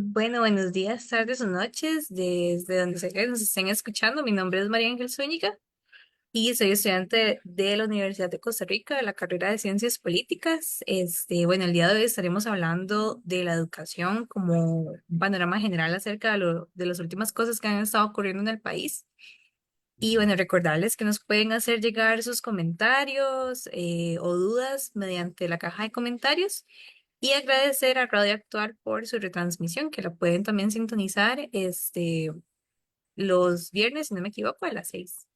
Bueno, buenos días, tardes o noches, desde donde sea que nos estén escuchando. Mi nombre es María Ángel Zúñiga y soy estudiante de la Universidad de Costa Rica de la carrera de Ciencias Políticas. Bueno, el día de hoy estaremos hablando de la educación como un panorama general acerca de las últimas cosas que han estado ocurriendo en el país. Y bueno, recordarles que nos pueden hacer llegar sus comentarios o dudas mediante la caja de comentarios. Y agradecer a Radio Actual por su retransmisión, que la pueden también sintonizar los viernes, si no me equivoco, a las 6.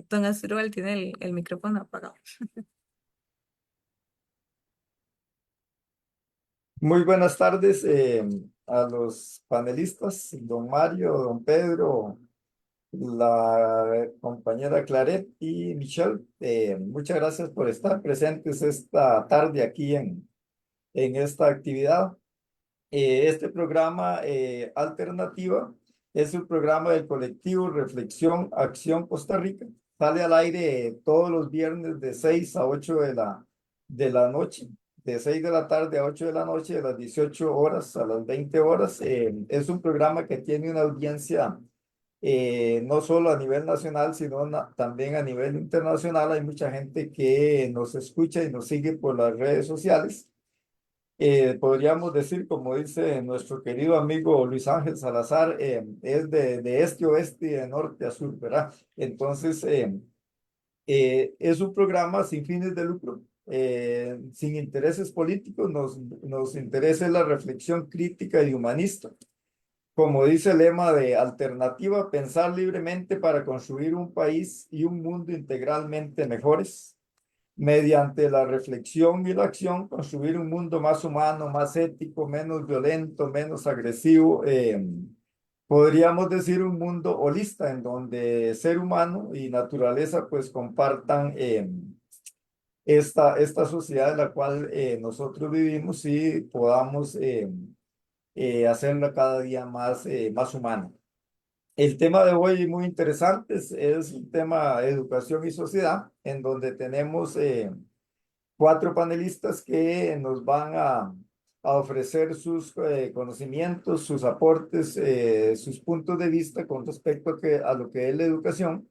Don Asdrúbal tiene el micrófono apagado. Muy buenas tardes a los panelistas, don Mario, don Pedro, la compañera Claret y Michelle. Muchas gracias por estar presentes esta tarde aquí en esta actividad. Este programa Alternativa es un programa del colectivo Reflexión Acción Costa Rica. Sale al aire todos los viernes de 6 a 8 de la noche, de 6 de la tarde a 8 de la noche, de las 18 horas a las 20 horas. Es un programa que tiene una audiencia no solo a nivel nacional, sino también a nivel internacional. Hay mucha gente que nos escucha y nos sigue por las redes sociales. Podríamos decir, como dice nuestro querido amigo Luis Ángel Salazar, es de este a oeste y de norte a sur, ¿verdad? Entonces, es un programa sin fines de lucro, sin intereses políticos, nos interesa la reflexión crítica y humanista. Como dice el lema de Alternativa, pensar libremente para construir un país y un mundo integralmente mejores mediante la reflexión y la acción, construir un mundo más humano, más ético, menos violento, menos agresivo. Podríamos decir un mundo holista en donde ser humano y naturaleza pues compartan esta sociedad en la cual nosotros vivimos y podamos hacerla cada día más humana. El tema de hoy muy interesante es un tema de educación y sociedad, en donde tenemos cuatro panelistas que nos van a ofrecer sus conocimientos, sus aportes, sus puntos de vista con respecto a lo que es la educación.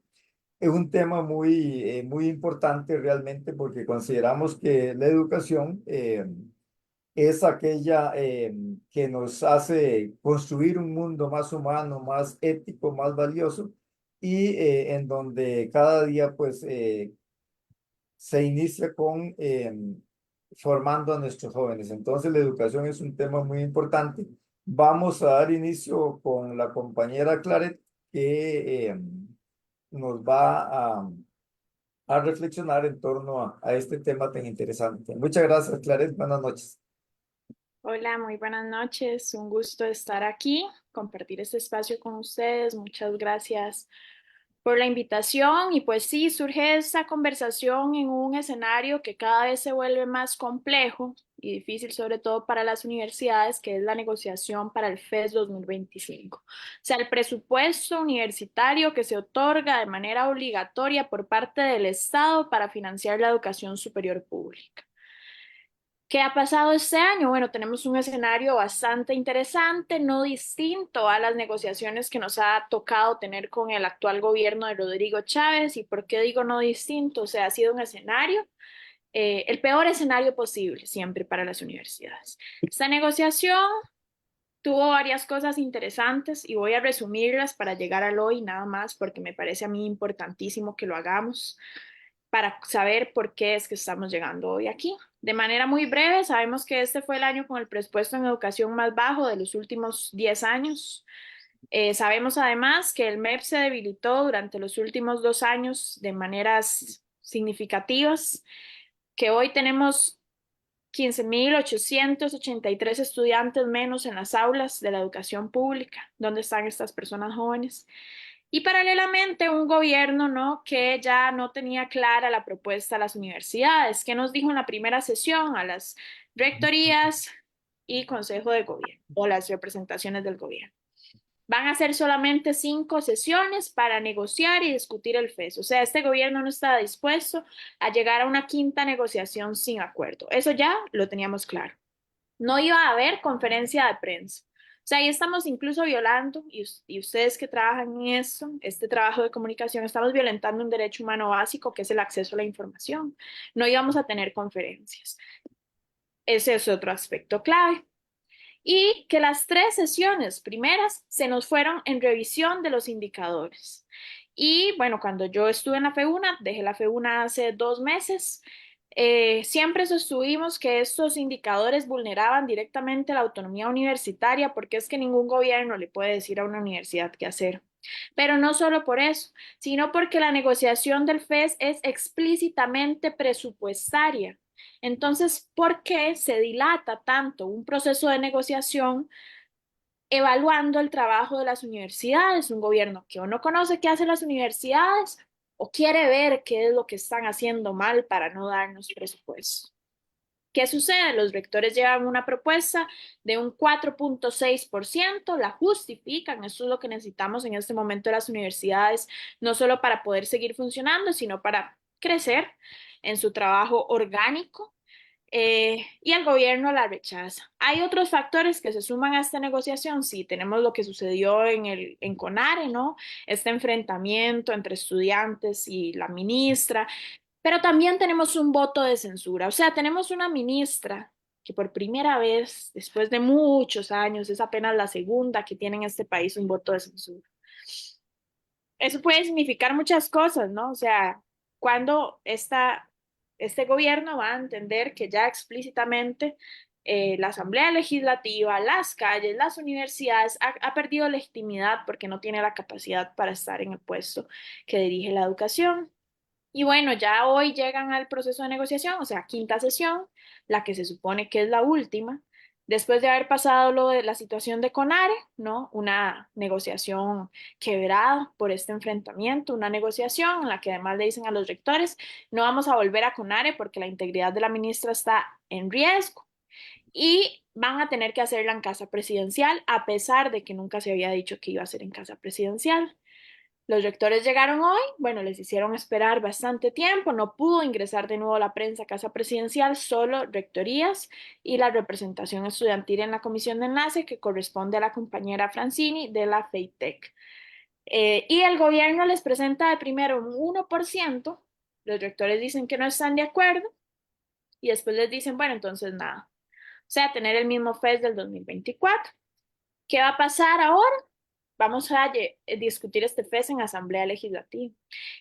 Es un tema muy importante realmente porque consideramos que la educación es aquella que nos hace construir un mundo más humano, más ético, más valioso y en donde cada día pues se inicia con formando a nuestros jóvenes. Entonces, la educación es un tema muy importante. Vamos a dar inicio con la compañera Claret, que nos va a reflexionar en torno a este tema tan interesante. Muchas gracias, Claret. Buenas noches. Hola, muy buenas noches. Un gusto estar aquí, compartir este espacio con ustedes. Muchas gracias por la invitación. Y pues sí, surge esta conversación en un escenario que cada vez se vuelve más complejo y difícil, sobre todo para las universidades, que es la negociación para el FES 2025. O sea, el presupuesto universitario que se otorga de manera obligatoria por parte del Estado para financiar la educación superior pública. ¿Qué ha pasado este año? Bueno, tenemos un escenario bastante interesante, no distinto a las negociaciones que nos ha tocado tener con el actual gobierno de Rodrigo Chávez. ¿Y por qué digo no distinto? O sea, ha sido un escenario, el peor escenario posible siempre para las universidades. Esta negociación tuvo varias cosas interesantes y voy a resumirlas para llegar al hoy nada más porque me parece a mí importantísimo que lo hagamos para saber por qué es que estamos llegando hoy aquí. De manera muy breve, sabemos que este fue el año con el presupuesto en educación más bajo de los últimos 10 años. Sabemos además que el MEP se debilitó durante los últimos 2 años de maneras significativas, que hoy tenemos 15.883 estudiantes menos en las aulas de la educación pública. ¿Dónde están estas personas jóvenes? Y paralelamente un gobierno, ¿no?, que ya no tenía clara la propuesta a las universidades, que nos dijo en la primera sesión a las rectorías y consejo de gobierno o las representaciones del gobierno. Van a ser solamente 5 sesiones para negociar y discutir el FES. O sea, este gobierno no está dispuesto a llegar a una quinta negociación sin acuerdo. Eso ya lo teníamos claro. No iba a haber conferencia de prensa. O sea, ahí estamos incluso violando, y ustedes que trabajan en esto, este trabajo de comunicación, estamos violentando un derecho humano básico que es el acceso a la información. No íbamos a tener conferencias. Ese es otro aspecto clave. Y que las 3 sesiones primeras se nos fueron en revisión de los indicadores. Y bueno, cuando yo estuve en la FEUNA, dejé la FEUNA hace 2 meses, siempre sostuvimos que estos indicadores vulneraban directamente la autonomía universitaria porque es que ningún gobierno le puede decir a una universidad qué hacer. Pero no solo por eso, sino porque la negociación del FES es explícitamente presupuestaria. Entonces, ¿por qué se dilata tanto un proceso de negociación evaluando el trabajo de las universidades? Un gobierno que o no conoce qué hacen las universidades o quiere ver qué es lo que están haciendo mal para no darnos presupuesto. ¿Qué sucede? Los rectores llevan una propuesta de un 4,6%, la justifican, eso es lo que necesitamos en este momento de las universidades, no solo para poder seguir funcionando, sino para crecer en su trabajo orgánico, y el gobierno la rechaza. Hay otros factores que se suman a esta negociación. Sí, tenemos lo que sucedió en CONARE, ¿no? Este enfrentamiento entre estudiantes y la ministra, pero también tenemos un voto de censura. O sea, tenemos una ministra que por primera vez, después de muchos años, es apenas la segunda que tiene en este país un voto de censura. Eso puede significar muchas cosas, ¿no? O sea, cuando este gobierno va a entender que ya explícitamente la Asamblea Legislativa, las calles, las universidades ha perdido legitimidad porque no tiene la capacidad para estar en el puesto que dirige la educación. Y bueno, ya hoy llegan al proceso de negociación, o sea, quinta sesión, la que se supone que es la última, después de haber pasado lo de la situación de CONARE, ¿no? Una negociación quebrada por este enfrentamiento, una negociación en la que además le dicen a los rectores, no vamos a volver a CONARE porque la integridad de la ministra está en riesgo y van a tener que hacerla en casa presidencial, a pesar de que nunca se había dicho que iba a ser en casa presidencial. Los rectores llegaron hoy, bueno, les hicieron esperar bastante tiempo, no pudo ingresar de nuevo la prensa a Casa Presidencial, solo rectorías y la representación estudiantil en la comisión de enlace que corresponde a la compañera Francini de la FEITEC. Y el gobierno les presenta de primero un 1%, los rectores dicen que no están de acuerdo y después les dicen, bueno, entonces nada. O sea, tener el mismo FES del 2024. ¿Qué va a pasar ahora? Vamos a discutir este FES en Asamblea Legislativa.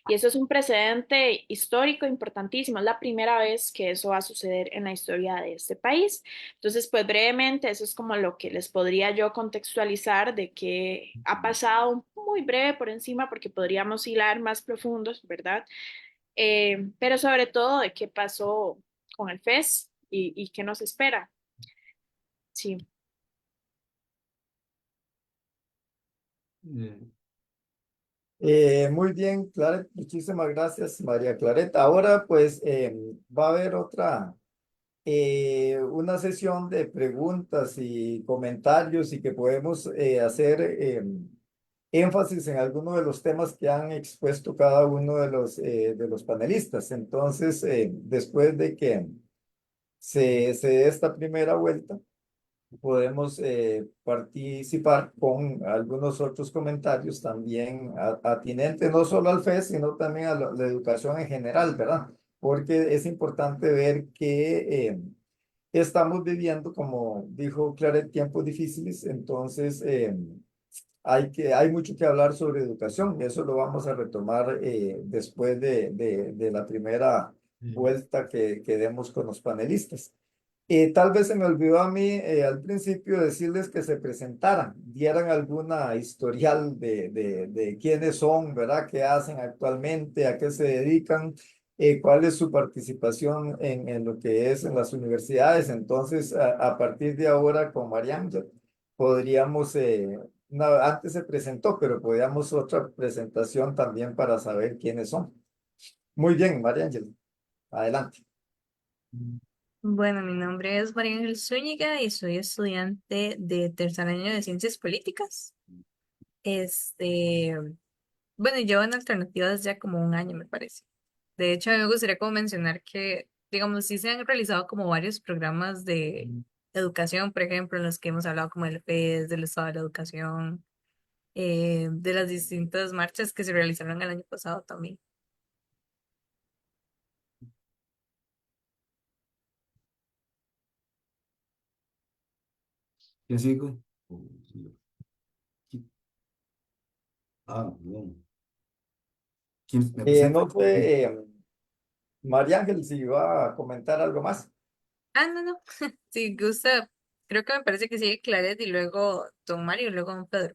Y eso es un precedente histórico importantísimo. Es la primera vez que eso va a suceder en la historia de este país. Entonces, pues brevemente, eso es como lo que les podría yo contextualizar de qué ha pasado muy breve por encima, porque podríamos hilar más profundos, ¿verdad? Pero sobre todo de qué pasó con el FES y qué nos espera. Sí. Muy bien, Claret, muchísimas gracias, María Claret. Ahora, pues, va a haber una sesión de preguntas y comentarios y que podemos hacer énfasis en algunos de los temas que han expuesto cada uno de los panelistas. Entonces, después de que se dé esta primera vuelta, podemos participar con algunos otros comentarios también atinentes no solo al FES, sino también a la educación en general, ¿verdad? Porque es importante ver que estamos viviendo, como dijo Claret, tiempos difíciles, entonces hay mucho que hablar sobre educación y eso lo vamos a retomar después de la primera vuelta que demos con los panelistas. Tal vez se me olvidó a mí al principio decirles que se presentaran, dieran alguna historial de quiénes son, ¿verdad? ¿Qué hacen actualmente? ¿A qué se dedican? ¿Cuál es su participación en lo que es en las universidades? Entonces, a partir de ahora con Mariam podríamos, no, antes se presentó, pero podríamos otra presentación también para saber quiénes son. Muy bien, María Ángel, adelante. Bueno, mi nombre es María Ángel Zúñiga y soy estudiante de tercer año de Ciencias Políticas. Este, bueno, llevo en alternativas ya como un año, me parece. De hecho, a mí me gustaría como mencionar que, digamos, sí se han realizado como varios programas de educación, por ejemplo, en los que hemos hablado como del FES, del Estado de la Educación, de las distintas marchas que se realizaron el año pasado también. ¿Quién sigo? Bien. ¿Quién me presenta? No sé, María Ángel, si va a comentar algo más. Ah, no, no. Si gusta, creo que me parece que sigue Claret y luego don Mario y luego don Pedro.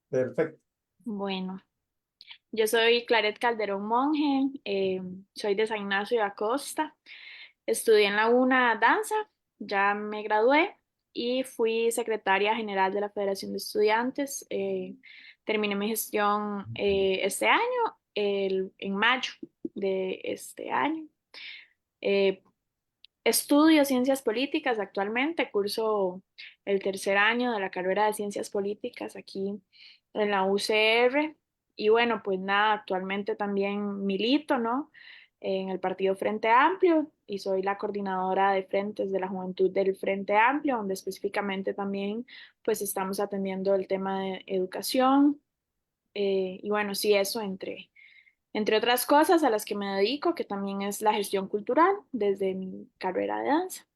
Perfecto. Bueno, yo soy Claret Calderón Monge, soy de San Ignacio de Acosta. Estudié en la UNA danza, ya me gradué y fui secretaria general de la Federación de Estudiantes. Terminé mi gestión este año, en mayo de este año. Eh, Estudio ciencias políticas actualmente, curso el tercer año de la carrera de ciencias políticas aquí en la UCR. Y bueno, pues nada, actualmente también milito, ¿no? En el partido Frente Amplio y soy la coordinadora de frentes de la juventud del Frente Amplio, donde específicamente también pues estamos atendiendo el tema de educación. Y bueno, sí, eso entre otras cosas a las que me dedico, que también es la gestión cultural desde mi carrera de danza.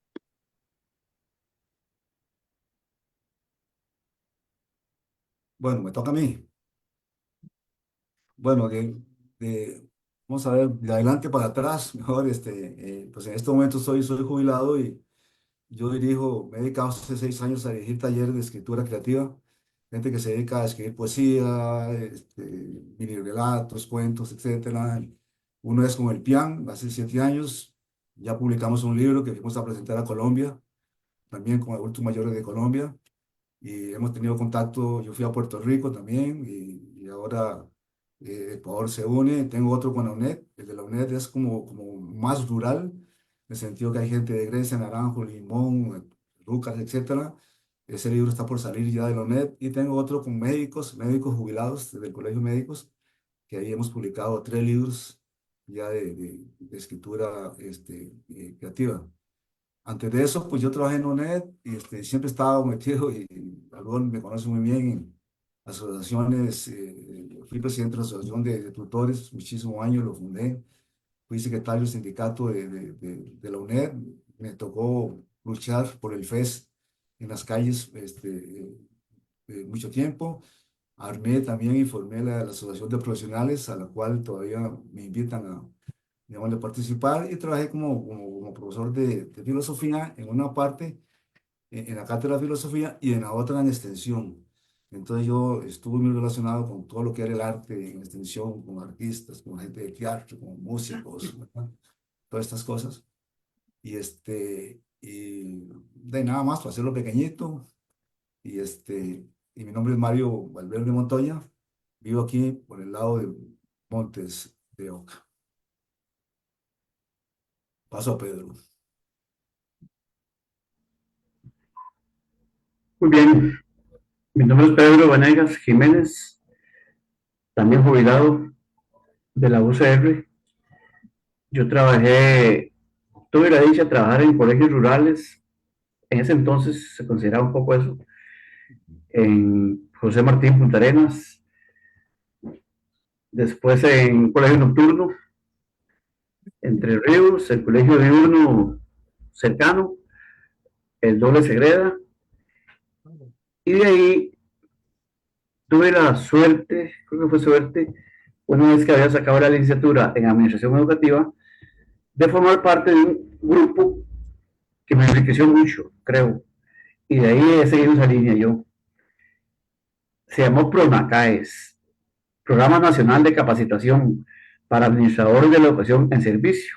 Bueno, me toca a mí. Bueno, vamos a ver, de adelante para atrás, mejor, pues en este momento soy jubilado y yo me he dedicado hace 6 años a dirigir talleres de escritura creativa, gente que se dedica a escribir poesía, mini relatos, cuentos, etcétera. Uno es con el PIAN, hace 7 años, ya publicamos un libro que fuimos a presentar a Colombia, también con adultos mayores de Colombia, y hemos tenido contacto. Yo fui a Puerto Rico también y ahora Ecuador se une. Tengo otro con la UNED. El de la UNED es como más rural, en el sentido que hay gente de Grecia, Naranjo, Limón, Lucas, etcétera. Ese libro está por salir ya de la UNED. Y tengo otro con médicos jubilados del Colegio de Médicos, que ahí hemos publicado 3 libros ya de escritura creativa. Antes de eso, pues yo trabajé en ONED y siempre estaba metido y algunos me conocen muy bien en asociaciones. Fui presidente de la Asociación de Tutores, muchísimos años lo fundé. Fui secretario del sindicato de la UNED. Me tocó luchar por el FES en las calles mucho tiempo. Armé también y formé la Asociación de Profesionales, a la cual todavía me invitan a, digamos, de participar, y trabajé como profesor de filosofía en una parte, en la cátedra de filosofía, y en la otra en extensión. Entonces yo estuve muy relacionado con todo lo que era el arte en extensión, con artistas, con gente de teatro, con músicos, ¿verdad? Todas estas cosas. Y de nada más, para hacerlo pequeñito, y mi nombre es Mario Valverde Montoya, vivo aquí por el lado de Montes de Oca. Paso a Pedro. Muy bien, mi nombre es Pedro Vanegas Jiménez, también jubilado de la UCR. Yo tuve la dicha de trabajar en colegios rurales, en ese entonces se consideraba un poco eso, en José Martín Punta Arenas, después en un colegio nocturno, Entre Ríos, el colegio diurno cercano, el Doble Segreda, y de ahí tuve la suerte, creo que fue suerte, una vez que había sacado la licenciatura en Administración Educativa, de formar parte de un grupo que me enriqueció mucho, creo. Y de ahí he seguido esa línea yo. Se llamó PRONACAES, Programa Nacional de Capacitación para Administradores de la Educación en Servicio.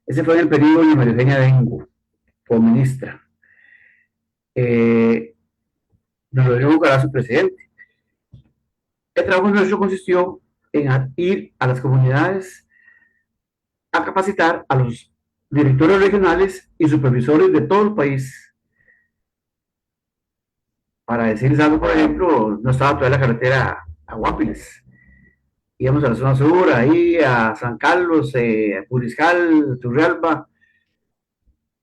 Ese fue en el periodo de María Eugenia Dengo, como ministra. Rodrigo Bucaram, su presidente. El trabajo nuestro consistió en ir a las comunidades a capacitar a los directores regionales y supervisores de todo el país Para decirles algo, por ejemplo, no estaba toda la carretera a Guapiles. Íbamos a la zona sur, ahí a San Carlos, a Puriscal, Turrialba.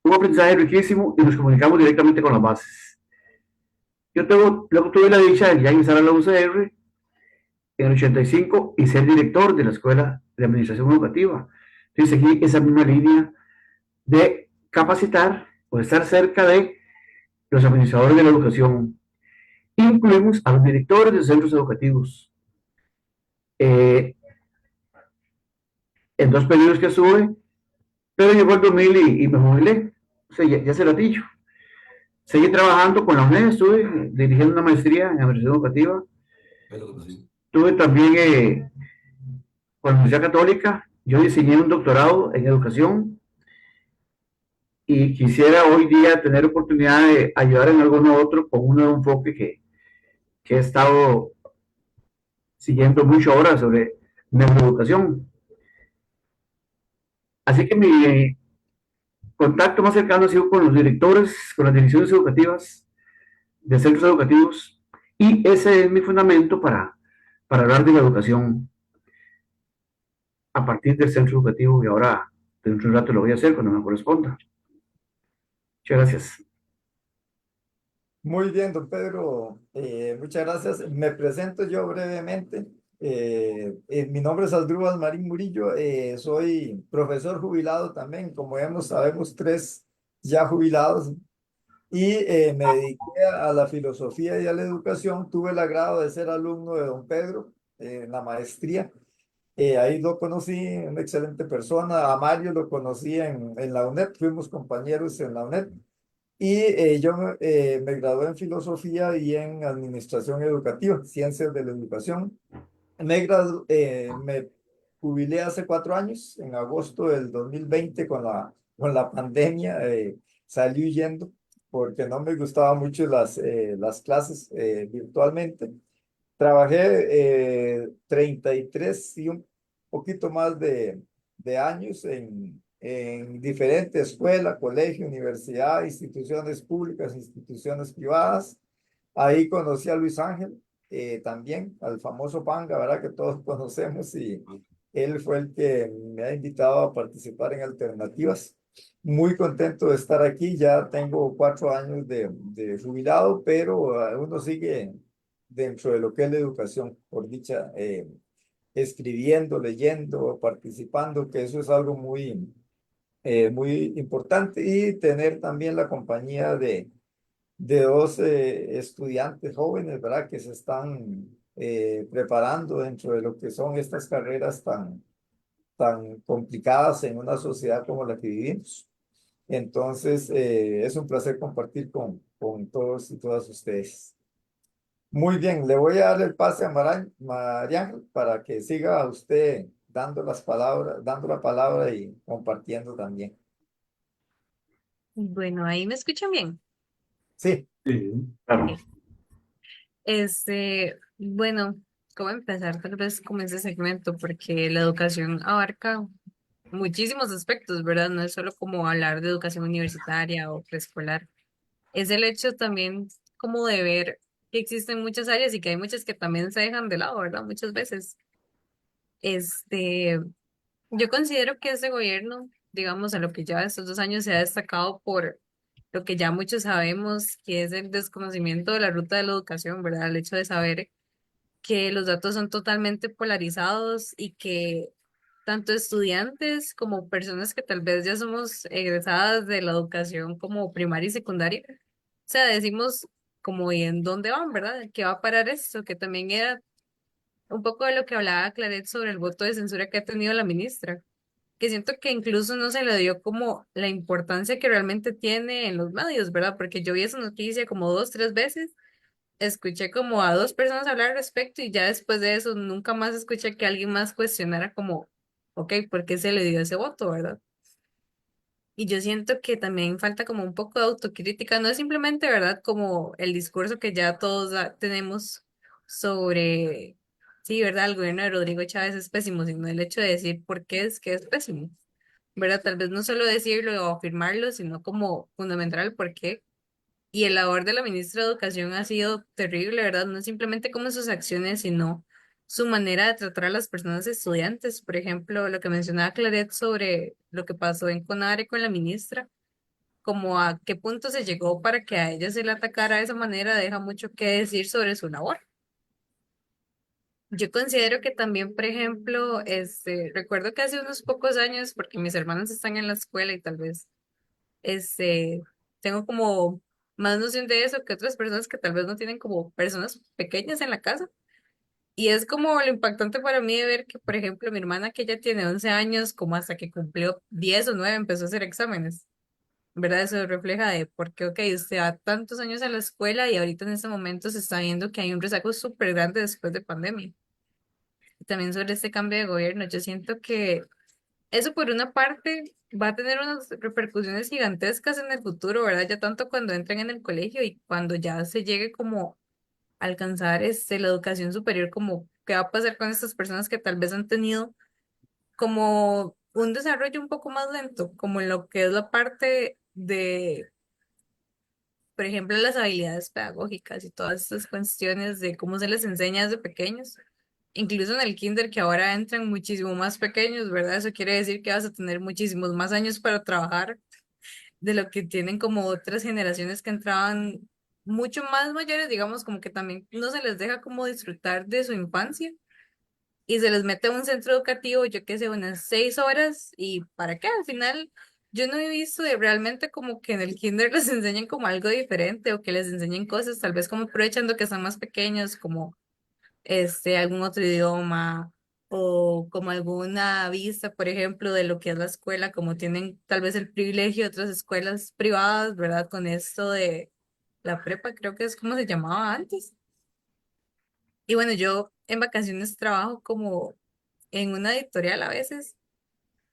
Un aprendizaje riquísimo y nos comunicamos directamente con las bases. Luego tuve la dicha de ya ingresar a la UCR en el 85 y ser director de la Escuela de Administración Educativa. Entonces, seguí esa misma línea de capacitar o estar cerca de los administradores de la educación. Incluimos a los directores de centros educativos. Eh, en 2 periodos que estuve, pero llegó el 2000 y me jubilé. O sea, ya se lo he dicho. Seguí trabajando con la UNED, estuve dirigiendo una maestría en administración educativa. Tuve también con la Universidad Católica, yo diseñé un doctorado en educación y quisiera hoy día tener oportunidad de ayudar en alguno otro con un nuevo enfoque que he estado siguiendo mucho ahora sobre neuroeducación. Así que mi contacto más cercano ha sido con los directores, con las direcciones educativas de centros educativos y ese es mi fundamento para hablar de la educación a partir del centro educativo y ahora dentro de un rato lo voy a hacer cuando me corresponda. Muchas gracias. Muy bien, don Pedro, muchas gracias. Me presento yo brevemente. Mi nombre es Asdrúbal Marín Murillo, soy profesor jubilado también, como vemos, sabemos, tres ya jubilados, y me dediqué a la filosofía y a la educación. Tuve el agrado de ser alumno de don Pedro en la maestría. Ahí lo conocí, una excelente persona. A Mario lo conocí en la UNED, fuimos compañeros en la UNED. Y yo me gradué en filosofía y en administración educativa, ciencias de la educación. Me jubilé hace 4 años, en agosto del 2020, con la pandemia. Salí huyendo porque no me gustaban mucho las clases virtualmente. Trabajé 33 y un poquito más de años en diferentes escuelas, colegio, universidad, instituciones públicas, instituciones privadas. Ahí conocí a Luis Ángel, también, al famoso Panga, ¿verdad? Que todos conocemos, y él fue el que me ha invitado a participar en alternativas. Muy contento de estar aquí, ya tengo 4 años de jubilado, pero uno sigue dentro de lo que es la educación, por dicha, escribiendo, leyendo, participando, que eso es algo muy importante, y tener también la compañía de dos estudiantes jóvenes, ¿verdad? Que se están preparando dentro de lo que son estas carreras tan complicadas en una sociedad como la que vivimos. Entonces, es un placer compartir con todos y todas ustedes. Muy bien, le voy a dar el pase a Marián para que siga usted dando la palabra y compartiendo también. Bueno, ahí me escuchan bien. Sí, Claro. Ok. Bueno, ¿cómo empezar tal vez con ese segmento? Porque la educación abarca muchísimos aspectos, ¿verdad? No es solo como hablar de educación universitaria o preescolar. Es el hecho también como de ver que existen muchas áreas y que hay muchas que también se dejan de lado, ¿verdad? Muchas veces. Este, yo considero que este gobierno, digamos, en lo que lleva estos 2 años, se ha destacado por lo que ya muchos sabemos, que es el desconocimiento de la ruta de la educación, ¿verdad? El hecho de saber que los datos son totalmente polarizados y que tanto estudiantes como personas que tal vez ya somos egresadas de la educación como primaria y secundaria, o sea, decimos como, ¿y en dónde van, verdad? ¿Qué va a parar esto? Que también era un poco de lo que hablaba Claret sobre el voto de censura que ha tenido la ministra, que siento que incluso no se le dio como la importancia que realmente tiene en los medios, ¿verdad? Porque yo vi esa noticia como 2, 3 veces, escuché como a 2 personas hablar al respecto y ya después de eso nunca más escuché que alguien más cuestionara como, ok, ¿por qué se le dio ese voto, verdad? Y yo siento que también falta como un poco de autocrítica, no es simplemente, ¿verdad? Como el discurso que ya todos tenemos sobre, sí, ¿verdad? El gobierno de Rodrigo Chávez es pésimo, sino el hecho de decir por qué es que es pésimo, ¿verdad? Tal vez no solo decirlo o afirmarlo, sino como fundamental el por qué. Y el labor de la ministra de Educación ha sido terrible, ¿verdad? No simplemente como sus acciones, sino su manera de tratar a las personas estudiantes. Por ejemplo, lo que mencionaba Claret sobre lo que pasó en CONARE con la ministra, como a qué punto se llegó para que a ella se le atacara de esa manera, deja mucho que decir sobre su labor. Yo considero que también, por ejemplo, recuerdo que hace unos pocos años, porque mis hermanos están en la escuela y tal vez este, tengo como más noción de eso que otras personas que tal vez no tienen como personas pequeñas en la casa. Y es como lo impactante para mí de ver que, por ejemplo, mi hermana que ya tiene 11 años, como hasta que cumplió 10 o 9 empezó a hacer exámenes. ¿Verdad? Eso refleja de por qué, ok, usted va tantos años a la escuela y ahorita en este momento se está viendo que hay un rezago súper grande después de pandemia. Y también sobre este cambio de gobierno, yo siento que eso por una parte va a tener unas repercusiones gigantescas en el futuro, ¿verdad? Ya tanto cuando entren en el colegio y cuando ya se llegue como a alcanzar la educación superior, como qué va a pasar con estas personas que tal vez han tenido como un desarrollo un poco más lento, como en lo que es la parte de, por ejemplo, las habilidades pedagógicas y todas estas cuestiones de cómo se les enseña desde pequeños. Incluso en el kinder que ahora entran muchísimo más pequeños, ¿verdad? Eso quiere decir que vas a tener muchísimos más años para trabajar de lo que tienen como otras generaciones que entraban mucho más mayores, digamos, como que también no se les deja como disfrutar de su infancia y se les mete a un centro educativo, yo qué sé, unas 6 horas y ¿para qué? Al final yo no he visto de realmente como que en el kinder les enseñen como algo diferente o que les enseñen cosas, tal vez como aprovechando que son más pequeños, como algún otro idioma o como alguna vista, por ejemplo, de lo que es la escuela, como tienen tal vez el privilegio de otras escuelas privadas, ¿verdad? Con esto de la prepa, creo que es como se llamaba antes. Y bueno, yo en vacaciones trabajo como en una editorial a veces.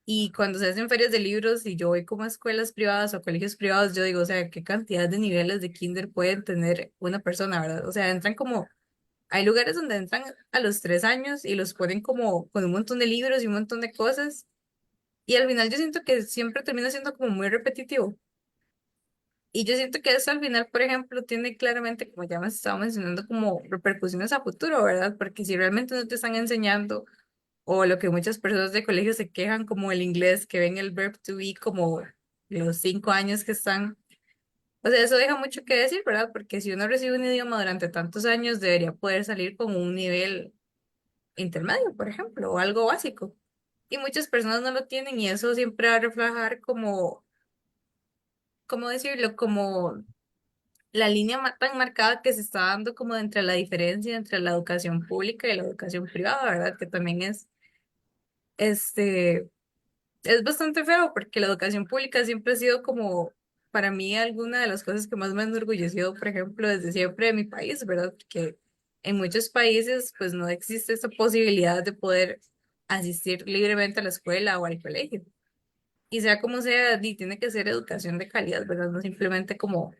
Y cuando se hacen ferias de libros y yo voy como a escuelas privadas o colegios privados, yo digo, o sea, qué cantidad de niveles de kinder pueden tener una persona, ¿verdad? O sea, entran como hay lugares donde entran a los 3 años y los ponen como con un montón de libros y un montón de cosas. Y al final yo siento que siempre termina siendo como muy repetitivo. Y yo siento que eso al final, por ejemplo, tiene claramente, como ya me estaba mencionando, como repercusiones a futuro, ¿verdad? Porque si realmente no te están enseñando, o lo que muchas personas de colegio se quejan, como el inglés, que ven el verb to be como los 5 años que están. O sea, eso deja mucho que decir, ¿verdad? Porque si uno recibe un idioma durante tantos años, debería poder salir con un nivel intermedio, por ejemplo, o algo básico. Y muchas personas no lo tienen y eso siempre va a reflejar como, ¿cómo decirlo? Como la línea tan marcada que se está dando como entre la diferencia entre la educación pública y la educación privada, ¿verdad? Que también este, es bastante feo porque la educación pública siempre ha sido como, para mí, alguna de las cosas que más me han enorgullecido, por ejemplo, desde siempre de mi país, ¿verdad? Porque en muchos países, pues no existe esa posibilidad de poder asistir libremente a la escuela o al colegio. Y sea como sea, tiene que ser educación de calidad, ¿verdad? No simplemente como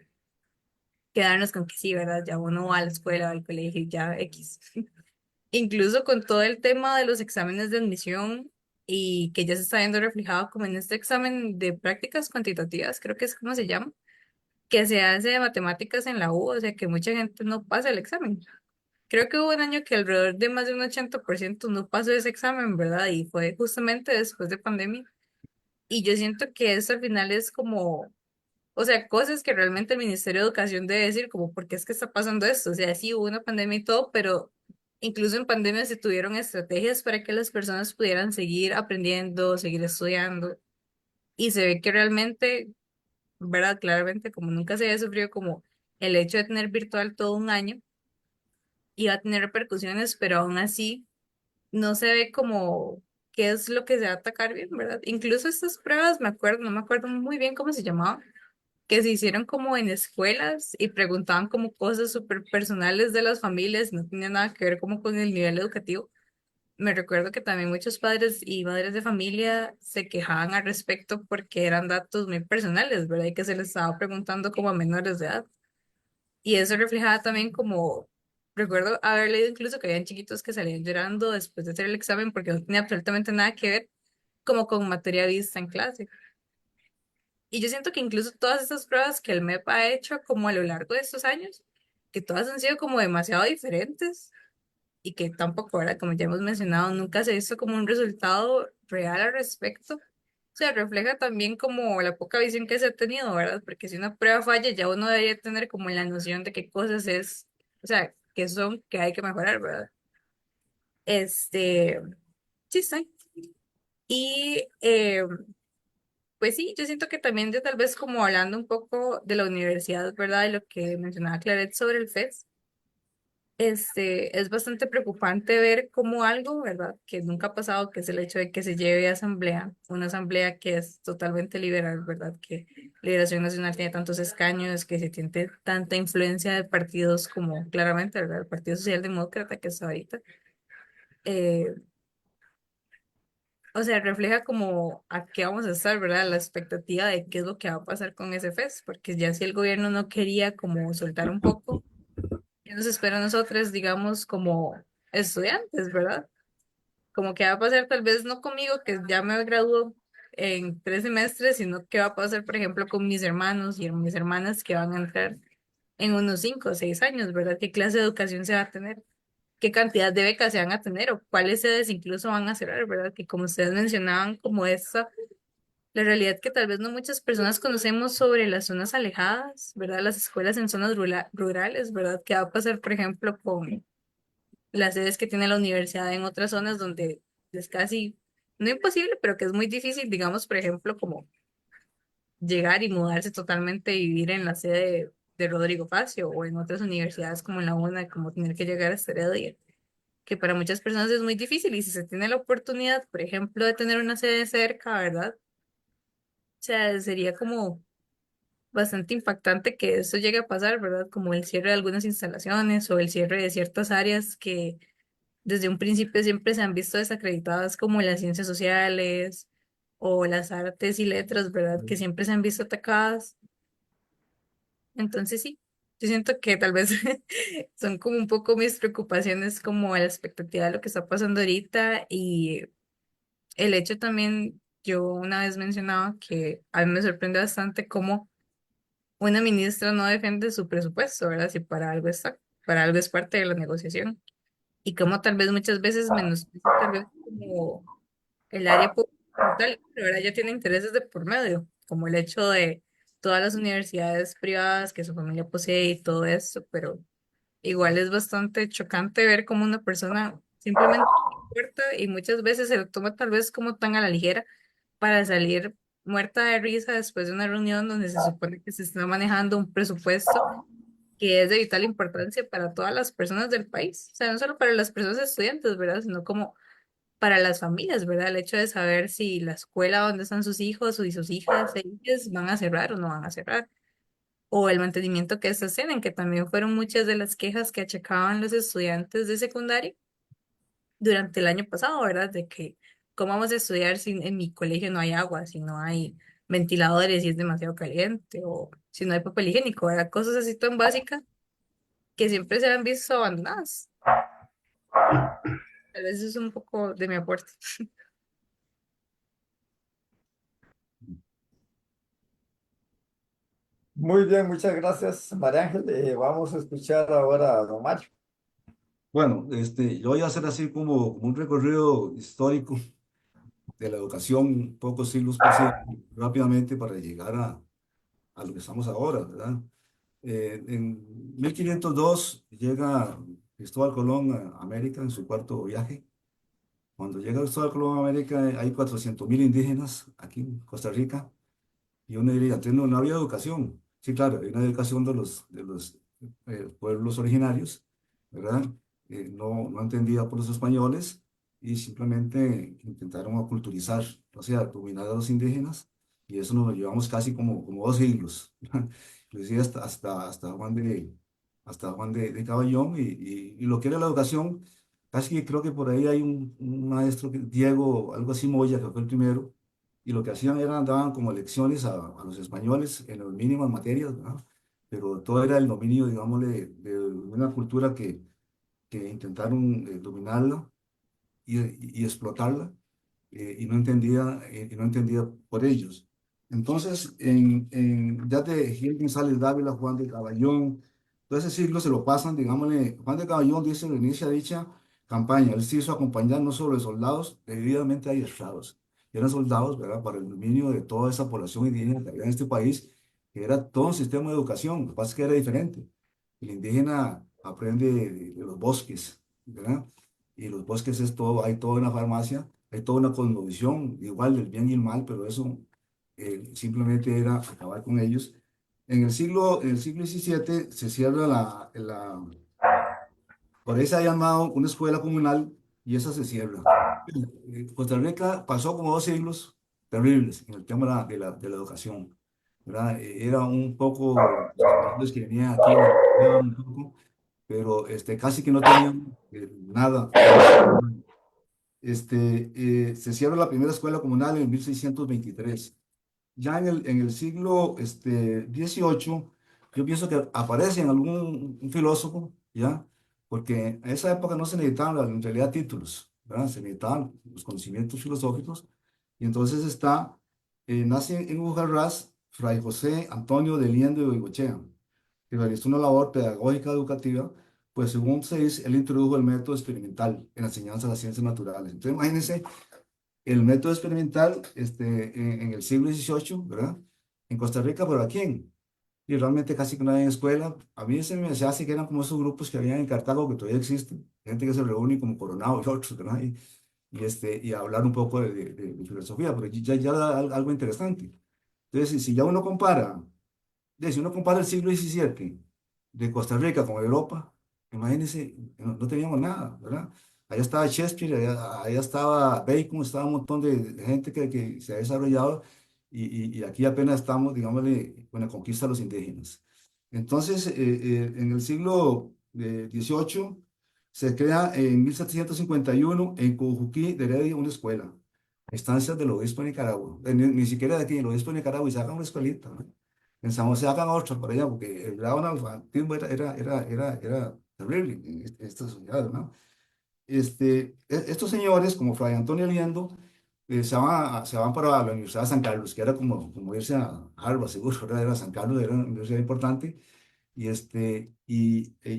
quedarnos con que sí, ¿verdad? Ya uno va a la escuela o al colegio y ya X. Incluso con todo el tema de los exámenes de admisión y que ya se está viendo reflejado como en este examen de prácticas cuantitativas, creo que es como se llama, que se hace de matemáticas en la U, o sea que mucha gente no pasa el examen. Creo que hubo un año que alrededor de más de un 80% no pasó ese examen, ¿verdad? Y fue justamente después de pandemia. Y yo siento que eso al final es como, o sea, cosas que realmente el Ministerio de Educación debe decir, como, ¿por qué es que está pasando esto? O sea, sí hubo una pandemia y todo, pero incluso en pandemia se tuvieron estrategias para que las personas pudieran seguir aprendiendo, seguir estudiando. Y se ve que realmente, ¿verdad? Claramente, como nunca se había sufrido como el hecho de tener virtual todo un año, iba a tener repercusiones, pero aún así no se ve como qué es lo que se va a atacar bien, ¿verdad? Incluso estas pruebas, me acuerdo, no me acuerdo muy bien cómo se llamaban que se hicieron como en escuelas y preguntaban como cosas súper personales de las familias, no tenía nada que ver como con el nivel educativo. Me recuerdo que también muchos padres y madres de familia se quejaban al respecto porque eran datos muy personales, ¿verdad? Y que se les estaba preguntando como a menores de edad. Y eso reflejaba también como, recuerdo haber leído incluso que habían chiquitos que salían llorando después de hacer el examen porque no tenía absolutamente nada que ver como con materia vista en clase. Y yo siento que incluso todas estas pruebas que el MEP ha hecho como a lo largo de estos años, que todas han sido como demasiado diferentes y que tampoco, ¿verdad? Como ya hemos mencionado, nunca se ha visto como un resultado real al respecto. O sea, refleja también como la poca visión que se ha tenido, ¿verdad? Porque si una prueba falla, ya uno debería tener como la noción de qué cosas es, o sea, qué son, que hay que mejorar, ¿verdad? Este, sí, sí. Y pues sí, yo siento que también de tal vez como hablando un poco de la universidad, ¿verdad? Y lo que mencionaba Claret sobre el FES, es bastante preocupante ver cómo algo, ¿verdad? Que nunca ha pasado, que es el hecho de que se lleve a asamblea, una asamblea que es totalmente liberal, ¿verdad? Que Liberación Nacional tiene tantos escaños, que se tiene tanta influencia de partidos como claramente, ¿verdad? El Partido Socialdemócrata que está ahorita. Eh, O sea, refleja como a qué vamos a estar, ¿verdad? La expectativa de qué es lo que va a pasar con ese FES, porque ya si el gobierno no quería como soltar un poco, ¿qué nos espera a nosotros, digamos, como estudiantes, ¿verdad? Como que va a pasar tal vez no conmigo, que ya me gradúo en 3 semestres, sino que va a pasar, por ejemplo, con mis hermanos y mis hermanas que van a entrar en unos 5 o 6 años, ¿verdad? ¿Qué clase de educación se va a tener? ¿Qué cantidad de becas se van a tener o cuáles sedes incluso van a cerrar, ¿verdad? Que como ustedes mencionaban, como esta, la realidad que tal vez no muchas personas conocemos sobre las zonas alejadas, ¿verdad? Las escuelas en zonas rurales, ¿verdad? ¿Qué va a pasar, por ejemplo, con las sedes que tiene la universidad en otras zonas donde es casi, no imposible, pero que es muy difícil, digamos, por ejemplo, como llegar y mudarse totalmente y vivir en la sede de Rodrigo Facio o en otras universidades como en la UNA, como tener que llegar a Heredia, que para muchas personas es muy difícil y si se tiene la oportunidad, por ejemplo, de tener una sede cerca, ¿verdad? O sea, sería como bastante impactante que eso llegue a pasar, ¿verdad? Como el cierre de algunas instalaciones o el cierre de ciertas áreas que desde un principio siempre se han visto desacreditadas como las ciencias sociales o las artes y letras, ¿verdad? Que siempre se han visto atacadas. Entonces sí, yo siento que tal vez son como un poco mis preocupaciones como a la expectativa de lo que está pasando ahorita y el hecho también, yo una vez mencionaba que a mí me sorprende bastante cómo una ministra no defiende su presupuesto, ¿verdad? Si para algo está, para algo es parte de la negociación. Y cómo tal vez muchas veces menosprecia tal vez como el área pública como tal, pero ahora ya tiene intereses de por medio, como el hecho de todas las universidades privadas que su familia posee y todo eso, pero igual es bastante chocante ver cómo una persona simplemente muerta y muchas veces se lo toma tal vez como tan a la ligera para salir muerta de risa después de una reunión donde se supone que se está manejando un presupuesto que es de vital importancia para todas las personas del país. O sea, no solo para las personas estudiantes, ¿verdad? Sino como para las familias, ¿verdad? El hecho de saber si la escuela donde están sus hijos o y sus hijas e hijas van a cerrar o no van a cerrar. O el mantenimiento que estas tienen, que también fueron muchas de las quejas que achacaban los estudiantes de secundaria durante el año pasado, ¿verdad? De que, ¿cómo vamos a estudiar si en mi colegio no hay agua, si no hay ventiladores y es demasiado caliente, o si no hay papel higiénico, ¿verdad? Cosas así tan básicas que siempre se han visto abandonadas. Tal vez eso es un poco de mi aporte. Muy bien, muchas gracias, María Ángel. Vamos a escuchar ahora a don Mario. Bueno, yo voy a hacer así como un recorrido histórico de la educación, pocos siglos por siglo, rápidamente para llegar a lo que estamos ahora, ¿verdad? En 1502 llega Cristóbal Colón a América en su cuarto viaje. Cuando llega Cristóbal Colón a América hay 400.000 indígenas aquí en Costa Rica y uno diría, entonces no había educación. Sí, claro, hay una educación de los pueblos originarios, ¿verdad? No entendida por los españoles y simplemente intentaron aculturizar, o sea, dominar a los indígenas y eso nos lo llevamos casi como 2 siglos, inclusive hasta Juan de Caballón y lo que era la educación, casi que creo que por ahí hay un maestro, Diego, algo así Moya, que fue el primero y lo que hacían era daban como lecciones a los españoles en las mínimas materias, ¿verdad? Pero todo era el dominio, digámosle, de una cultura que intentaron dominarla y explotarla y no entendida por ellos. Entonces, ya de Gil González Dávila, Juan de Caballón, todo ese siglo se lo pasan, digámosle, Juan de Caballón dice, inicia dicha campaña, él se hizo acompañar no solo de soldados debidamente adiestrados, eran soldados, ¿verdad?, para el dominio de toda esa población indígena que había en este país, que era todo un sistema de educación, lo que pasa es que era diferente. El indígena aprende de los bosques, ¿verdad? Y los bosques es todo, hay toda una farmacia, hay toda una cosmovisión, igual del bien y el mal, pero eso simplemente era acabar con ellos. En el siglo XVII se cierra por ahí se ha llamado una escuela comunal y esa se cierra. Costa Rica pasó como 2 siglos terribles en el tema de la educación, ¿verdad? Era un poco, los españoles que venían aquí, nos golpeaban un poco, pero casi que no tenían nada. Se cierra la primera escuela comunal en 1623. Ya en el siglo XVIII, yo pienso que aparece en algún un filósofo, ¿ya? Porque en esa época no se necesitaban en realidad títulos, ¿verdad? Se necesitaban los conocimientos filosóficos. Y entonces nace en Ujarrás Fray José Antonio de Liendo y Goicoechea, que realizó una labor pedagógica educativa, pues según se dice, él introdujo el método experimental en la enseñanza de las ciencias naturales. Entonces, imagínense el método experimental en el siglo XVIII, ¿verdad? En Costa Rica, pero aquí y realmente casi que no hay en escuela. A mí se hace que eran como esos grupos que habían en Cartago que todavía existen, gente que se reúne como Coronado y otros, ¿verdad? Y hablar un poco de filosofía, pero ya da algo interesante. Entonces, si ya uno compara si uno compara el siglo XVII de Costa Rica con Europa, imagínense, no teníamos nada, ¿verdad? Allá estaba Shakespeare, allá estaba Bacon, estaba un montón de gente que se ha desarrollado y aquí apenas estamos, digámosle, con la conquista de los indígenas. Entonces, en el siglo XVIII se crea en 1751 en Cojuquí de Heredia una escuela, estancias del obispo de Nicaragua, ni siquiera de aquí, el obispo de Nicaragua, y saca una escuelita, ¿no? En San José hagan otra por allá, porque el grado de analfabetismo era terrible en esta sociedad, ¿no? Estos señores, como Fray Antonio Liendo, se van para la Universidad de San Carlos, que era como irse a Harvard, seguro, ¿verdad? Era San Carlos, era una universidad importante, y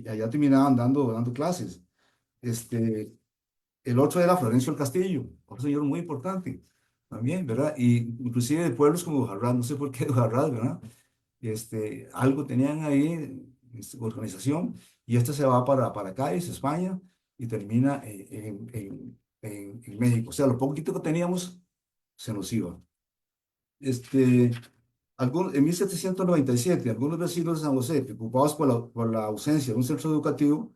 allá terminaban dando clases. Este, el otro era Florencio el Castillo, otro señor muy importante también, ¿verdad? Y inclusive de pueblos como Ujarrás, no sé por qué Ujarrás, ¿verdad? Algo tenían ahí, organización, y este se va para Cádiz, España, y termina en México. O sea, lo poquito que teníamos se nos iba. Este, en 1797, algunos vecinos de San José, preocupados por la ausencia de un centro educativo,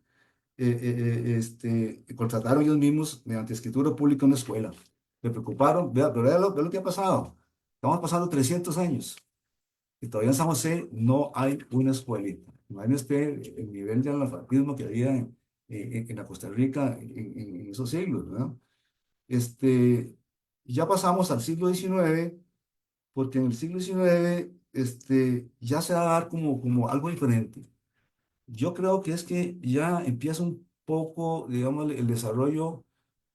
contrataron ellos mismos, mediante escritura pública, una escuela. Se preocuparon, pero vea lo que ha pasado. Estamos pasando 300 años. Y todavía en San José no hay una escuelita. Imagínese el nivel de analfabetismo que había en la Costa Rica en esos siglos, ¿verdad? Este, ya pasamos al siglo XIX, porque en el siglo XIX ya se va a dar como algo diferente. Yo creo que es que ya empieza un poco, digamos, el desarrollo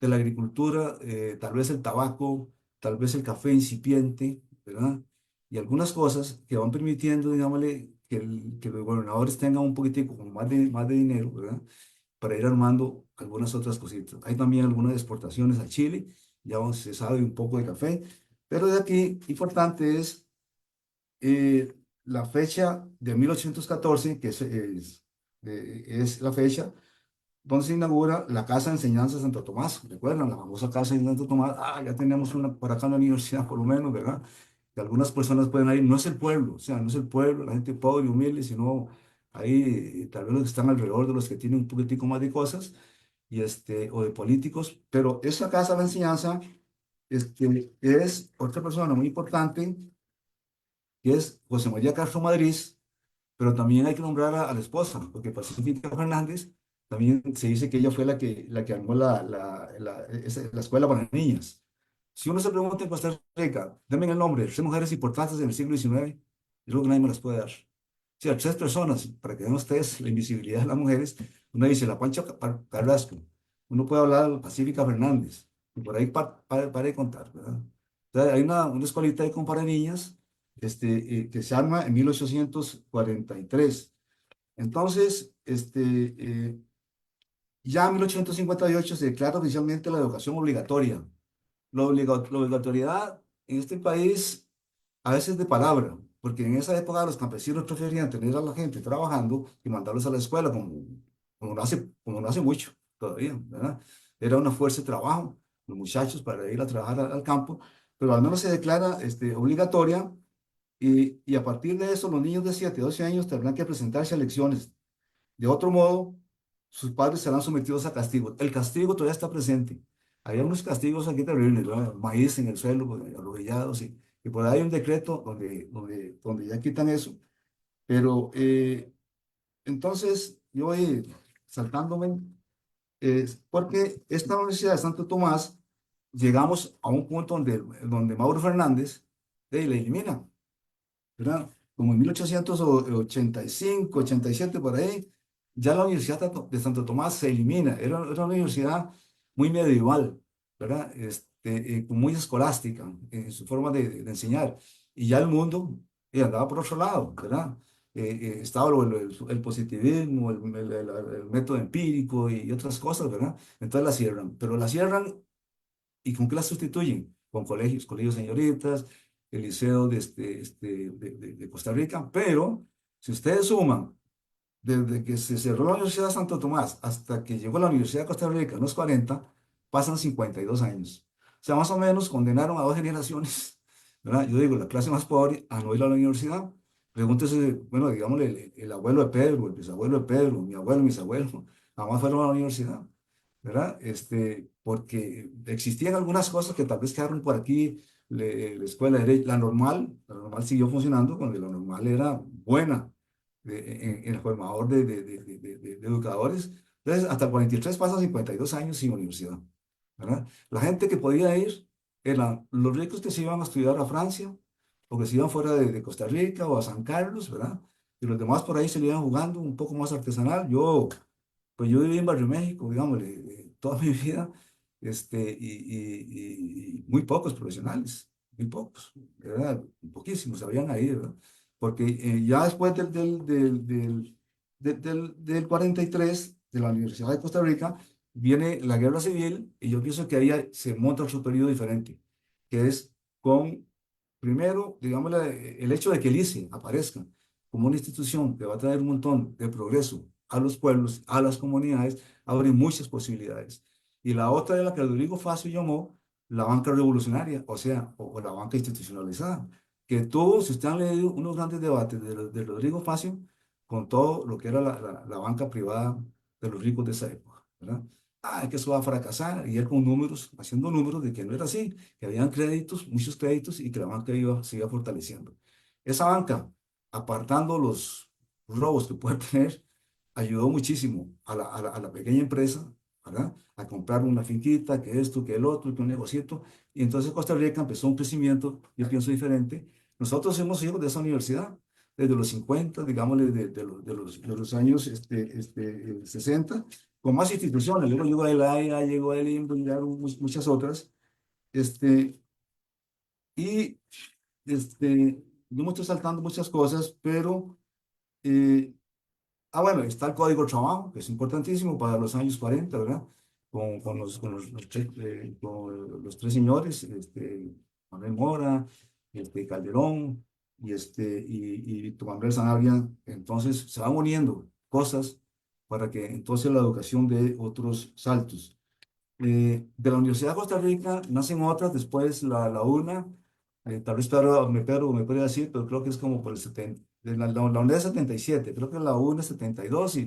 de la agricultura, tal vez el tabaco, tal vez el café incipiente, ¿verdad? Y algunas cosas que van permitiendo, digámosle, que los gobernadores tengan un poquitico como más de dinero, ¿verdad? Para ir armando algunas otras cositas. Hay también algunas exportaciones a Chile, ya se sabe un poco de café, pero de aquí importante es la fecha de 1814, que es la fecha donde se inaugura la Casa de Enseñanza de Santo Tomás. ¿Recuerdan? La famosa Casa de Santo Tomás. Ya tenemos una por acá en la universidad, por lo menos, ¿verdad? Que algunas personas pueden ir. No es el pueblo, o sea, no es el pueblo, la gente pobre y humilde, sino ahí tal vez los que están alrededor de los que tienen un poquitico más de cosas, o de políticos. Pero esa Casa de Enseñanza es otra persona muy importante, que es José María Castro Madrid, pero también hay que nombrar a la esposa, porque Pacífica Fernández también se dice que ella fue la que armó la escuela para niñas. Si uno se pregunta en Costa Rica, denme el nombre, 3 mujeres importantes en el siglo XIX, yo creo que nadie me las puede dar. O sea, 3 personas, para que vean ustedes la invisibilidad de las mujeres, uno dice la Pancha Carrasco, uno puede hablar de Pacífica Fernández, y por ahí para de contar, ¿verdad? Entonces, hay una escuelita ahí con para niñas, que se arma en 1843. Entonces, ya en 1858 se declara oficialmente la educación obligatoria. La obligatoriedad en este país a veces de palabra, porque en esa época los campesinos preferían tener a la gente trabajando y mandarlos a la escuela, como no hace mucho todavía, ¿verdad? Era una fuerza de trabajo, los muchachos para ir a trabajar al campo, pero al menos se declara obligatoria y a partir de eso los niños de 7 a 12 años tendrán que presentarse a elecciones. De otro modo, sus padres serán sometidos a castigo. El castigo todavía está presente. Había unos castigos aquí terribles, ¿no? Maíz en el suelo, pues, arrojillados, y por ahí hay un decreto donde ya quitan eso. Pero entonces, yo voy saltándome, porque esta Universidad de Santo Tomás, llegamos a un punto donde Mauro Fernández le elimina, ¿verdad? Como en 1885, 87 por ahí, ya la Universidad de Santo Tomás se elimina. Era una universidad muy medieval, ¿verdad? Muy escolástica en su forma de enseñar. Y ya el mundo andaba por otro lado, ¿verdad? Estaba el positivismo, el método empírico y otras cosas, ¿verdad? Entonces la cierran. Pero la cierran, ¿y con qué la sustituyen? Con colegios señoritas, el liceo de Costa Rica, pero si ustedes suman, desde que se cerró la Universidad de Santo Tomás hasta que llegó la Universidad de Costa Rica en los 40, pasan 52 años. O sea, más o menos condenaron a 2 generaciones, ¿verdad? Yo digo, la clase más pobre a no ir a la universidad. Pregúntese, bueno, digámosle, el abuelo de Pedro, el bisabuelo de Pedro, mi abuelo, mis abuelos, jamás fueron a la universidad, ¿verdad? Porque existían algunas cosas que tal vez quedaron por aquí, la escuela de derecho, la normal siguió funcionando cuando la normal era buena, en el formador de educadores. Entonces, hasta el 43 pasan 52 años sin universidad, ¿verdad? La gente que podía ir eran los ricos que se iban a estudiar a Francia o que se iban fuera de Costa Rica o a San Carlos, ¿verdad? Y los demás por ahí se le iban jugando un poco más artesanal. Pues yo viví en Barrio México, digamos, toda mi vida, y muy pocos profesionales, muy pocos, ¿verdad? Poquísimos habían ahí, ¿verdad? Porque ya después del 43, de la Universidad de Costa Rica, viene la guerra civil y yo pienso que ahí se monta otro periodo diferente, que es con, primero, digamos, el hecho de que el ICE aparezca como una institución que va a traer un montón de progreso a los pueblos, a las comunidades, abre muchas posibilidades. Y la otra es la que Rodrigo Facio llamó la banca revolucionaria, o sea, o la banca institucionalizada, que todos, si ustedes han leído unos grandes debates de Rodrigo Facio con todo lo que era la banca privada de los ricos de esa época, ¿verdad? Ah, que eso va a fracasar, y él con números, haciendo números de que no era así, que habían créditos, muchos créditos, y que la banca se iba fortaleciendo. Esa banca, apartando los robos que puede tener, ayudó muchísimo a la pequeña empresa, ¿verdad? A comprar una finquita, que esto, que el otro, que un negocito. Y entonces Costa Rica empezó un crecimiento, yo pienso diferente. Nosotros hemos ido de esa universidad desde los 50, digámosle, de los años 60, con más instituciones. Luego llegó el AIA, llegó el INDO, llegaron muchas otras. Este, y yo me estoy saltando muchas cosas, pero eh, bueno, está el Código de Trabajo, que es importantísimo para los años 40, ¿verdad? Con los tres señores, Manuel Mora, Calderón y Tomás Miguel Sanabria. Entonces se van uniendo cosas para que entonces la educación dé otros saltos. De la Universidad de Costa Rica nacen otras, después la UNA, tal vez Pedro me puede decir, pero creo que es como por el 70, la UNED es 77, creo que la UNA es 72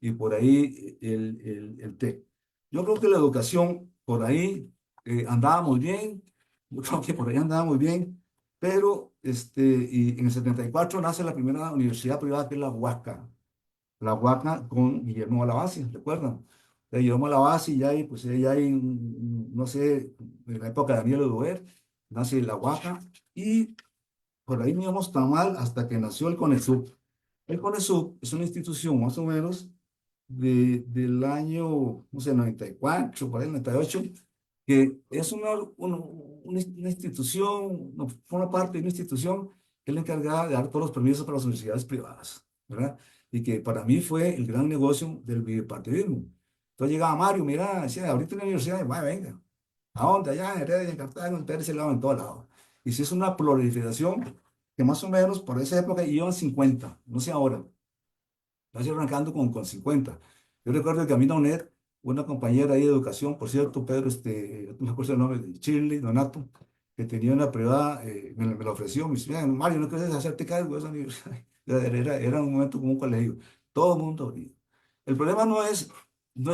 y por ahí el TEC. Yo creo que la educación por ahí andaba muy bien, yo creo que por ahí andaba muy bien, pero y en el 74 nace la primera universidad privada que es la Huaca con Guillermo Malabasi, ¿recuerdan? De Guillermo Malabasi, ya hay, pues ya hay, no sé, en la época de Daniel Oduber, nace la Huaca, y por ahí no íbamos tan mal hasta que nació el CONESUB. El CONESUB es una institución más o menos del año, no sé, 94, por ahí 98, que es una institución, no, forma parte de una institución es la encargada de dar todos los permisos para las universidades privadas, ¿verdad? Y que para mí fue el gran negocio del bipartidismo. Entonces llegaba Mario, mira, decía, ahorita en la universidad, vaya, venga, ¿a dónde? Allá en Heredia, en Cartago, en Pérez, en todo lado. Y si es una proliferación que más o menos por esa época iban 50, no sé ahora, casi arrancando con 50. Yo recuerdo que a mí la UNED, una compañera ahí de educación, por cierto, Pedro, no me acuerdo el nombre, de Chile, Donato, que tenía una privada, me la ofreció, me dice: "Mira, Mario, ¿no quieres hacerte cargo de esa universidad?" Era un momento como un colegio, todo el mundo abría. El problema no es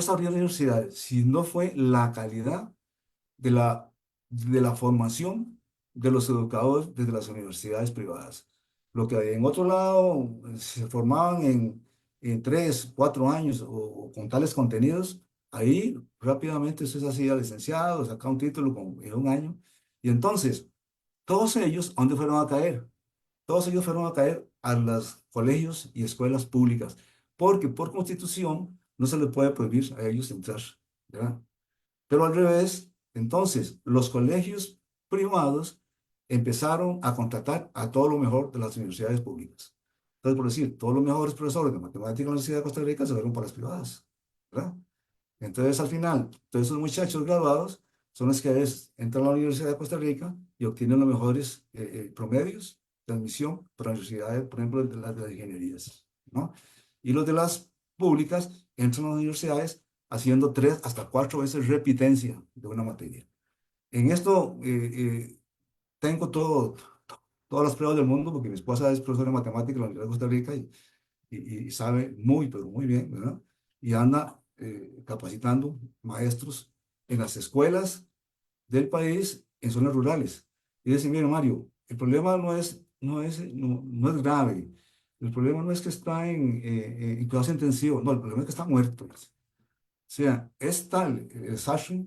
abrir universidades, sino fue la calidad de la formación de los educadores desde las universidades privadas. Lo que en otro lado se formaban en 3, 4 años o con tales contenidos, ahí rápidamente usted se hacía licenciado, sacaba un título en un año. Y entonces, todos ellos, ¿a dónde fueron a caer? Todos ellos fueron a caer a los colegios y escuelas públicas, porque por constitución no se les puede prohibir a ellos entrar, ¿verdad? Pero al revés, entonces los colegios privados empezaron a contratar a todo lo mejor de las universidades públicas. Entonces, por decir, todos los mejores profesores de matemáticas en la Universidad de Costa Rica se fueron para las privadas, ¿verdad? Entonces, al final, todos esos muchachos graduados son los que a veces entran a la Universidad de Costa Rica y obtienen los mejores promedios de admisión para universidades, por ejemplo, de las ingenierías, ¿no? Y los de las públicas entran a las universidades haciendo 3 hasta 4 veces repitencia de una materia. En esto tengo todas las pruebas del mundo, porque mi esposa es profesora de matemáticas en la Universidad de Costa Rica y sabe muy, pero muy bien, ¿verdad? Y anda capacitando maestros en las escuelas del país en zonas rurales. Y dice: mira, Mario, el problema no es grave. El problema no es que está en cuidados intensivos, no, el problema es que está muerto. O sea, es tal el desastre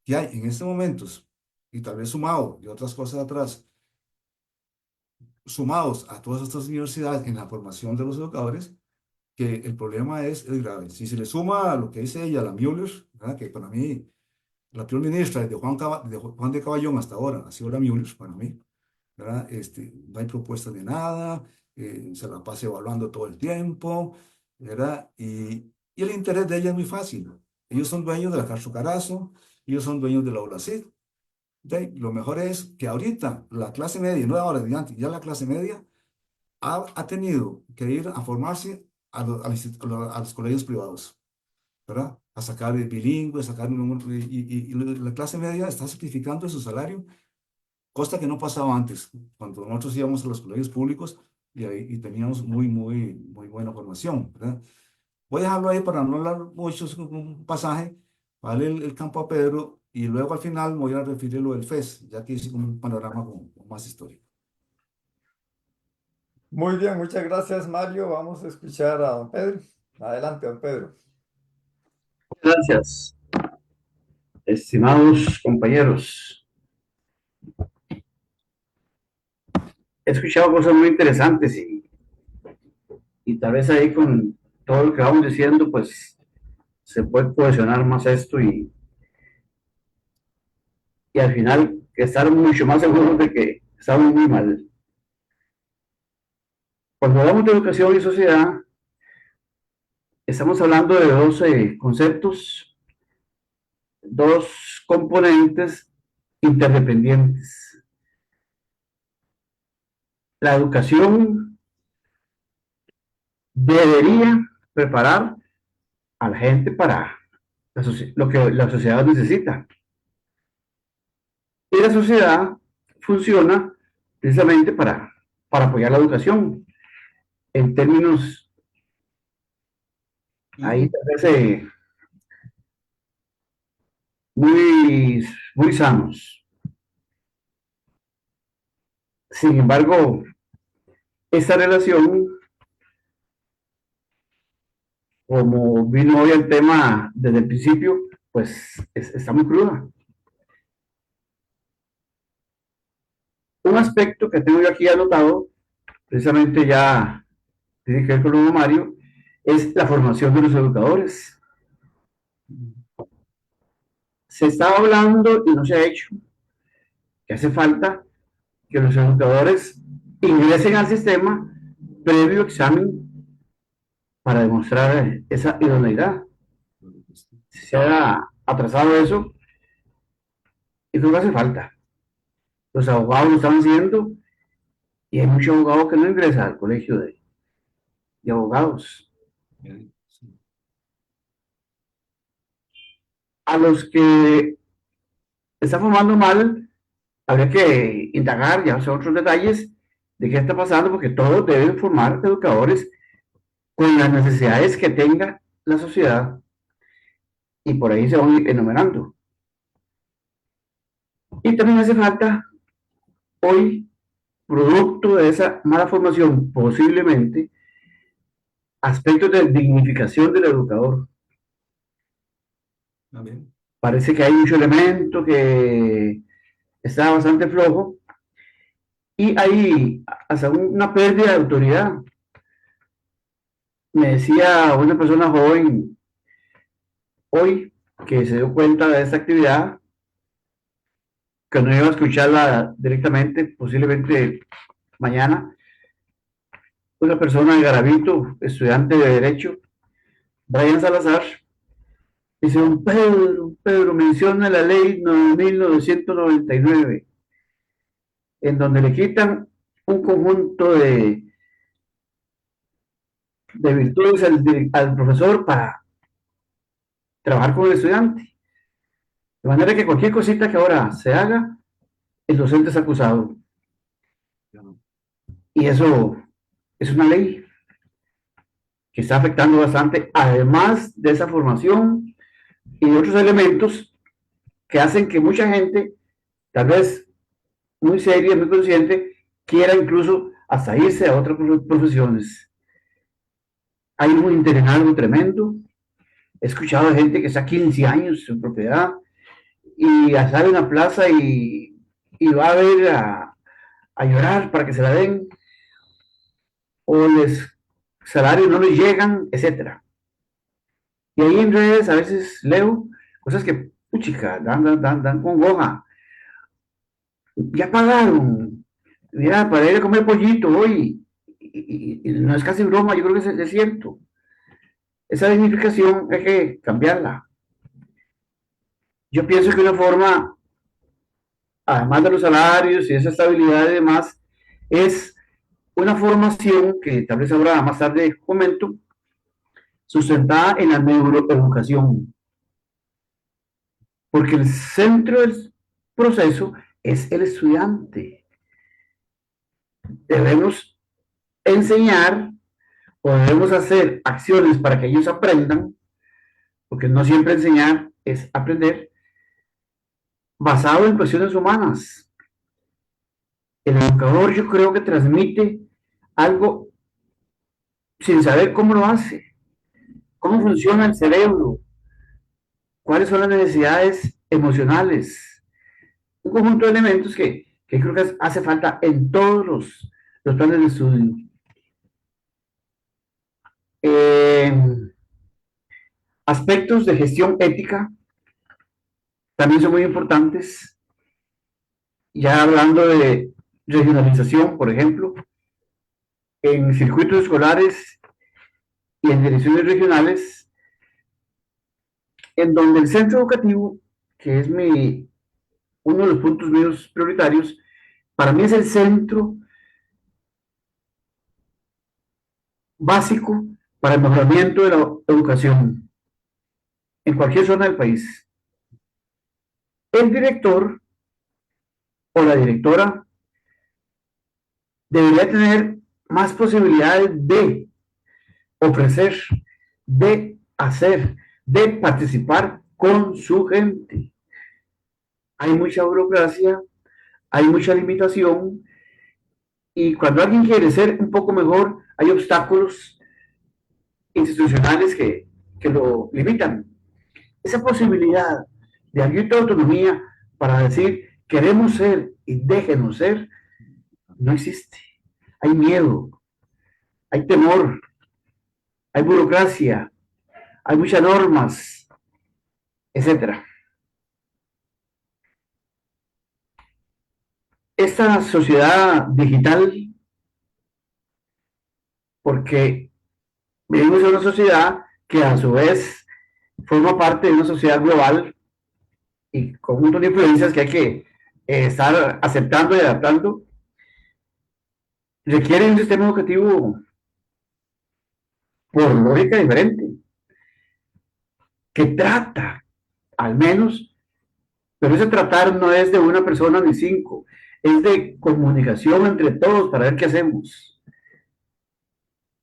que hay en estos momentos, y tal vez sumado de otras cosas atrás, sumados a todas estas universidades en la formación de los educadores, que el problema es grave. Si se le suma a lo que dice ella, la Müller, ¿verdad? Que para mí, la peor ministra desde Juan de Caballón hasta ahora ha sido la Müller, para mí, ¿verdad? No hay propuestas de nada, se la pasa evaluando todo el tiempo, ¿verdad? Y el interés de ella es muy fácil. Ellos son dueños de la Castro Carazo, ellos son dueños de la ULACID. Lo mejor es que ahorita la clase media, no ahora, de antes, ya la clase media ha tenido que ir a formarse a los colegios privados, ¿verdad? A sacar el bilingüe, a sacar y la clase media está certificando su salario, cosa que no pasaba antes, cuando nosotros íbamos a los colegios públicos y teníamos muy, muy, muy buena formación, ¿verdad? Voy a dejarlo ahí para no hablar mucho, es un pasaje, vale el campo a Pedro, y luego al final me voy a referir a lo del FES, ya que hice como un panorama con más historia. Muy bien, muchas gracias, Mario. Vamos a escuchar a don Pedro. Adelante, don Pedro. Gracias, estimados compañeros. He escuchado cosas muy interesantes y tal vez ahí con todo lo que vamos diciendo, pues se puede cohesionar más esto y al final estar mucho más seguros de que estamos muy mal. Cuando hablamos de educación y sociedad, estamos hablando de dos conceptos, dos componentes interdependientes. La educación debería preparar a la gente para lo que la sociedad necesita. Y la sociedad funciona precisamente para apoyar la educación en términos ahí tal vez muy, muy sanos. Sin embargo, esta relación, como vino hoy el tema desde el principio, pues está muy cruda. Un aspecto que tengo yo aquí anotado, precisamente ya tiene que ver con lo Mario, es la formación de los educadores. Se estaba hablando y no se ha hecho, que hace falta que los educadores ingresen al sistema previo examen para demostrar esa idoneidad. Si se ha atrasado eso, y creo que hace falta. Los abogados lo están haciendo y hay muchos abogados que no ingresan al colegio de abogados. A los que están formando mal, habría que indagar, ya son otros detalles de qué está pasando, porque todos deben formar educadores con las necesidades que tenga la sociedad y por ahí se van enumerando. Y también hace falta hoy, producto de esa mala formación, posiblemente, aspectos de dignificación del educador. Amén. Parece que hay mucho elemento que está bastante flojo y hay hasta una pérdida de autoridad. Me decía una persona joven hoy que se dio cuenta de esta actividad, que no iba a escucharla directamente, posiblemente mañana. Una persona de Garavito, estudiante de Derecho, Brian Salazar, dice: Pedro, menciona la ley 9.999, en donde le quitan un conjunto de virtudes al profesor para trabajar con el estudiante. De manera que cualquier cosita que ahora se haga, el docente es acusado. Y eso es una ley que está afectando bastante, además de esa formación y de otros elementos que hacen que mucha gente, tal vez muy seria, muy consciente, quiera incluso hasta irse a otras profesiones. Hay un interinato tremendo. He escuchado a gente que está 15 años en propiedad y sale a una plaza y va a ver a llorar para que se la den, o les salarios no les llegan, etcétera. Y ahí en redes a veces leo cosas que, puchica, dan congoja. Ya pagaron, mira, para ir a comer pollito hoy, y no es casi broma, yo creo que es cierto. Esa dignificación hay que cambiarla. Yo pienso que una forma, además de los salarios y esa estabilidad y demás, es una formación que tal vez ahora más tarde comento, sustentada en la neuroeducación. Porque el centro del proceso es el estudiante. Debemos enseñar o debemos hacer acciones para que ellos aprendan, porque no siempre enseñar es aprender, basado en cuestiones humanas. El educador, yo creo que transmite algo sin saber cómo lo hace, cómo funciona el cerebro, cuáles son las necesidades emocionales, un conjunto de elementos que creo que hace falta en todos los planes de estudio. Aspectos de gestión ética también son muy importantes. Ya hablando de regionalización, por ejemplo, en circuitos escolares y en direcciones regionales, en donde el centro educativo, que es uno de los puntos míos prioritarios, para mí es el centro básico para el mejoramiento de la educación en cualquier zona del país. El director o la directora debería tener más posibilidades de ofrecer, de hacer, de participar con su gente. Hay mucha burocracia, hay mucha limitación, y cuando alguien quiere ser un poco mejor, hay obstáculos institucionales que lo limitan. Esa posibilidad de abrir autonomía para decir queremos ser y déjenos ser, no existe. Hay miedo, hay temor, hay burocracia, hay muchas normas, etcétera. Esta sociedad digital porque vivimos en una sociedad que a su vez forma parte de una sociedad global y con un montón de influencias que hay que estar aceptando y adaptando. Requiere un sistema educativo por lógica diferente, que trata, al menos, pero ese tratar no es de una persona ni cinco, es de comunicación entre todos para ver qué hacemos.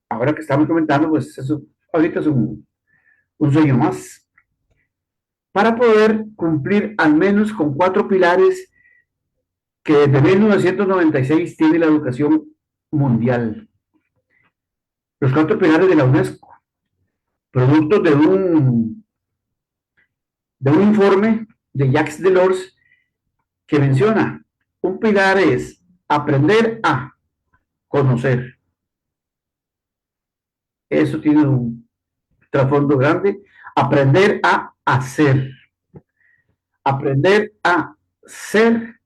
Ahora que estamos comentando, pues eso ahorita es un sueño más, para poder cumplir al menos con 4 pilares que desde 1996 tiene la educación mundial. Los 4 pilares de la UNESCO, producto de un informe de Jacques Delors que menciona, un pilar es aprender a conocer. Eso tiene un trasfondo grande. Aprender a hacer. Aprender a ser.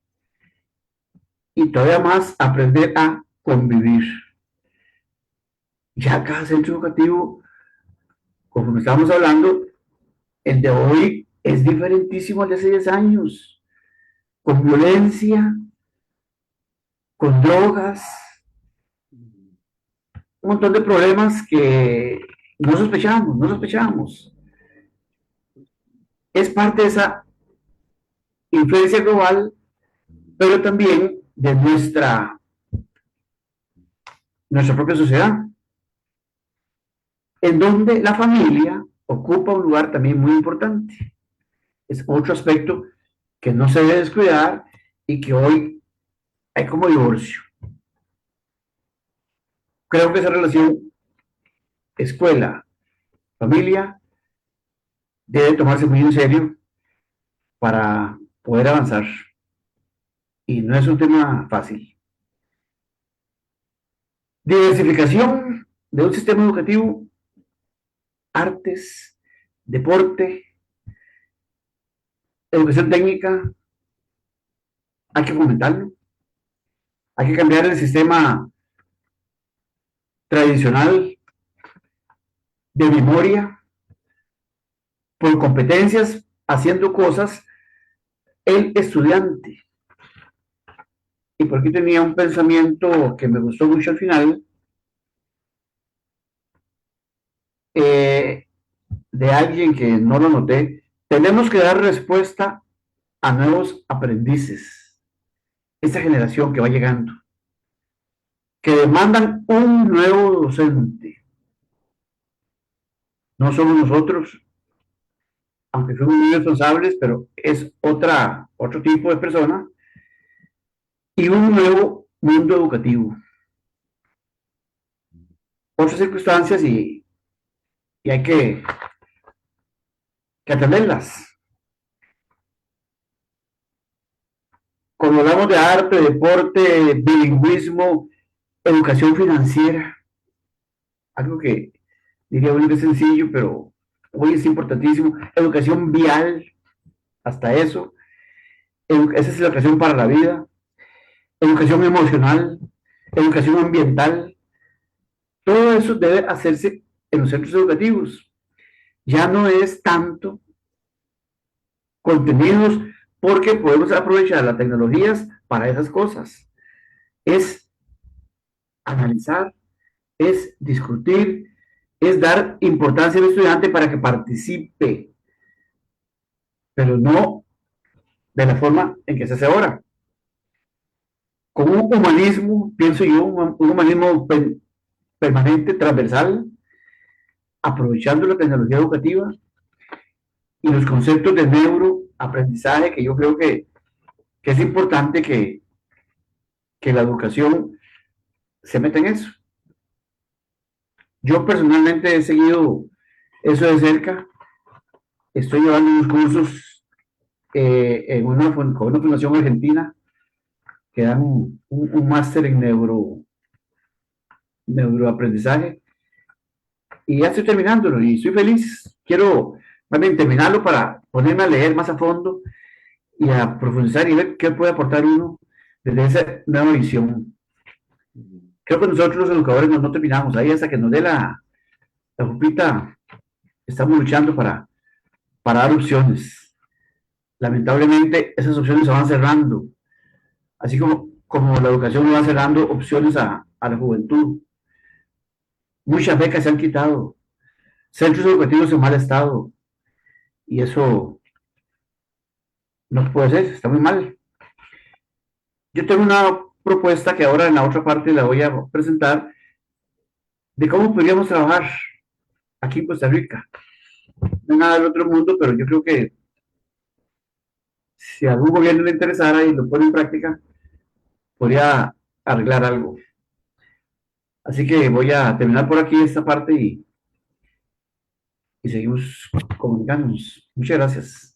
Y todavía más, aprender a convivir. Ya cada centro educativo, como estábamos hablando, el de hoy es diferentísimo al de hace 10 años. Con violencia, con drogas, un montón de problemas que no sospechamos. Es parte de esa influencia global, pero también de nuestra propia sociedad, en donde la familia ocupa un lugar también muy importante. Es otro aspecto que no se debe descuidar y que hoy hay como divorcio. Creo que esa relación escuela-familia debe tomarse muy en serio para poder avanzar. Y no es un tema fácil. Diversificación de un sistema educativo, artes, deporte, educación técnica, hay que fomentarlo. Hay que cambiar el sistema tradicional de memoria por competencias, haciendo cosas el estudiante. Y por aquí tenía un pensamiento que me gustó mucho al final, de alguien que no lo noté. Tenemos que dar respuesta a nuevos aprendices, esta generación que va llegando, que demandan un nuevo docente. No somos nosotros, aunque somos muy responsables, pero es otro tipo de persona, y un nuevo mundo educativo. Otras circunstancias y hay que atenderlas. Cuando hablamos de arte, deporte, bilingüismo, educación financiera, algo que diría uno que es sencillo, pero hoy es importantísimo. Educación vial, hasta eso. Esa es la educación para la vida. Educación emocional, educación ambiental. Todo eso debe hacerse en los centros educativos. Ya no es tanto contenidos, porque podemos aprovechar las tecnologías para esas cosas. Es analizar, es discutir, es dar importancia al estudiante para que participe, pero no de la forma en que se hace ahora. Con un humanismo, pienso yo, un humanismo permanente, transversal, aprovechando la tecnología educativa y los conceptos de neuroaprendizaje, que yo creo que es importante que la educación se meta en eso. Yo personalmente he seguido eso de cerca. Estoy llevando unos cursos con una fundación argentina que dan un máster en neuroaprendizaje, y ya estoy terminándolo y estoy feliz. Quiero también terminarlo para ponerme a leer más a fondo y a profundizar y ver qué puede aportar uno desde esa nueva visión. Creo que nosotros los educadores no terminamos ahí hasta que nos dé la jupita. Estamos luchando para dar opciones. Lamentablemente, esas opciones se van cerrando, así como la educación va cerrando opciones a la juventud. Muchas becas se han quitado, centros educativos en mal estado, y eso no puede ser, está muy mal. Yo tengo una propuesta que ahora en la otra parte la voy a presentar de cómo podríamos trabajar aquí en Costa Rica. No es nada del otro mundo, pero yo creo que si a algún gobierno le interesara y lo pone en práctica, podría arreglar algo. Así que voy a terminar por aquí esta parte y seguimos comunicándonos. Muchas gracias.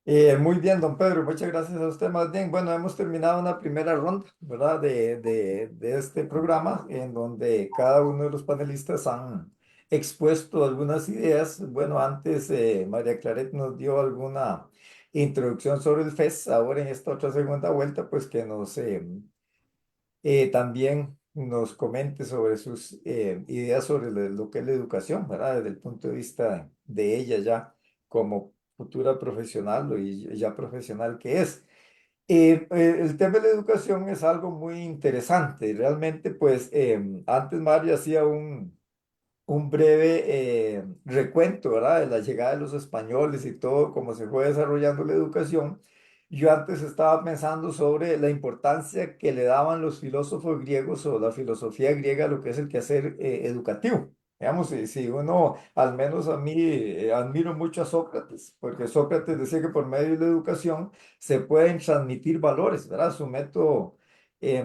Muy bien, don Pedro, muchas gracias a usted. Más bien, bueno, hemos terminado una primera ronda, ¿verdad? De este programa en donde cada uno de los panelistas han expuesto algunas ideas. Bueno, antes María Claret nos dio alguna introducción sobre el FES. Ahora en esta otra segunda vuelta, pues que nos también nos comente sobre sus ideas sobre lo que es la educación, ¿verdad? Desde el punto de vista de ella ya como futura profesional y ya profesional que es. El tema de la educación es algo muy interesante. Realmente, pues, antes Mario hacía un breve recuento, ¿verdad? De la llegada de los españoles y todo, cómo se fue desarrollando la educación. Yo antes estaba pensando sobre la importancia que le daban los filósofos griegos o la filosofía griega a lo que es el quehacer educativo. Digamos, si uno, al menos a mí, admiro mucho a Sócrates, porque Sócrates decía que por medio de la educación se pueden transmitir valores, ¿verdad? Su método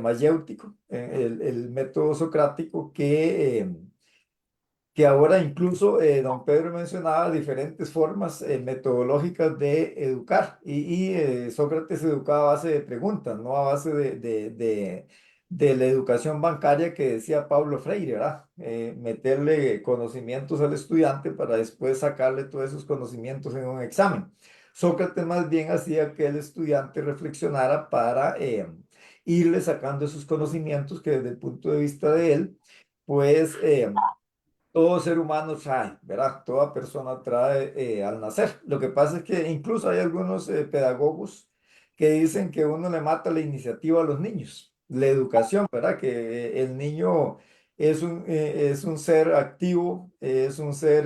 mayéutico, el método socrático que ahora incluso don Pedro mencionaba diferentes formas metodológicas de educar Sócrates educaba a base de preguntas, no a base de la educación bancaria que decía Pablo Freire, ¿verdad? Meterle conocimientos al estudiante para después sacarle todos esos conocimientos en un examen. Sócrates más bien hacía que el estudiante reflexionara para irle sacando esos conocimientos que desde el punto de vista de él, pues todo ser humano trae, ¿verdad? Toda persona trae al nacer. Lo que pasa es que incluso hay algunos pedagogos que dicen que uno le mata la iniciativa a los niños, la educación, ¿verdad? Que el niño es un ser activo, es un ser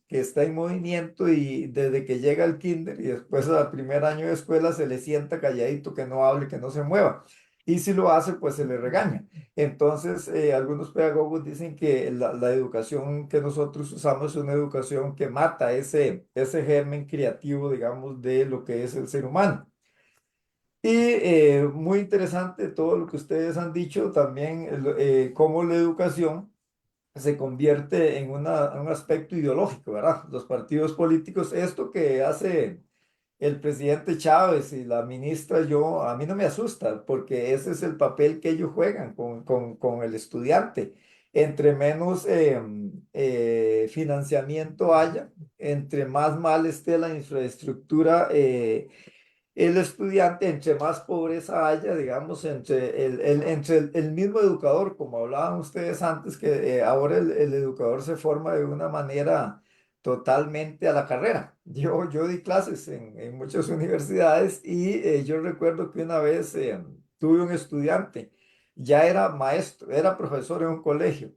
que está en movimiento y desde que llega al kinder y después al primer año de escuela se le sienta calladito, que no hable, que no se mueva. Y si lo hace, pues se le regaña. Entonces, algunos pedagogos dicen que la educación que nosotros usamos es una educación que mata ese germen creativo, digamos, de lo que es el ser humano. Y muy interesante todo lo que ustedes han dicho, también cómo la educación se convierte en un aspecto ideológico, ¿verdad? Los partidos políticos, esto que hace el presidente Chávez y la ministra, a mí no me asusta, porque ese es el papel que ellos juegan con el estudiante. Entre menos financiamiento haya, entre más mal esté la infraestructura, el estudiante, entre más pobreza haya, digamos, entre el mismo educador, como hablaban ustedes antes, que ahora el educador se forma de una manera totalmente a la carrera. Yo di clases en muchas universidades y yo recuerdo que una vez tuve un estudiante, ya era maestro, era profesor en un colegio.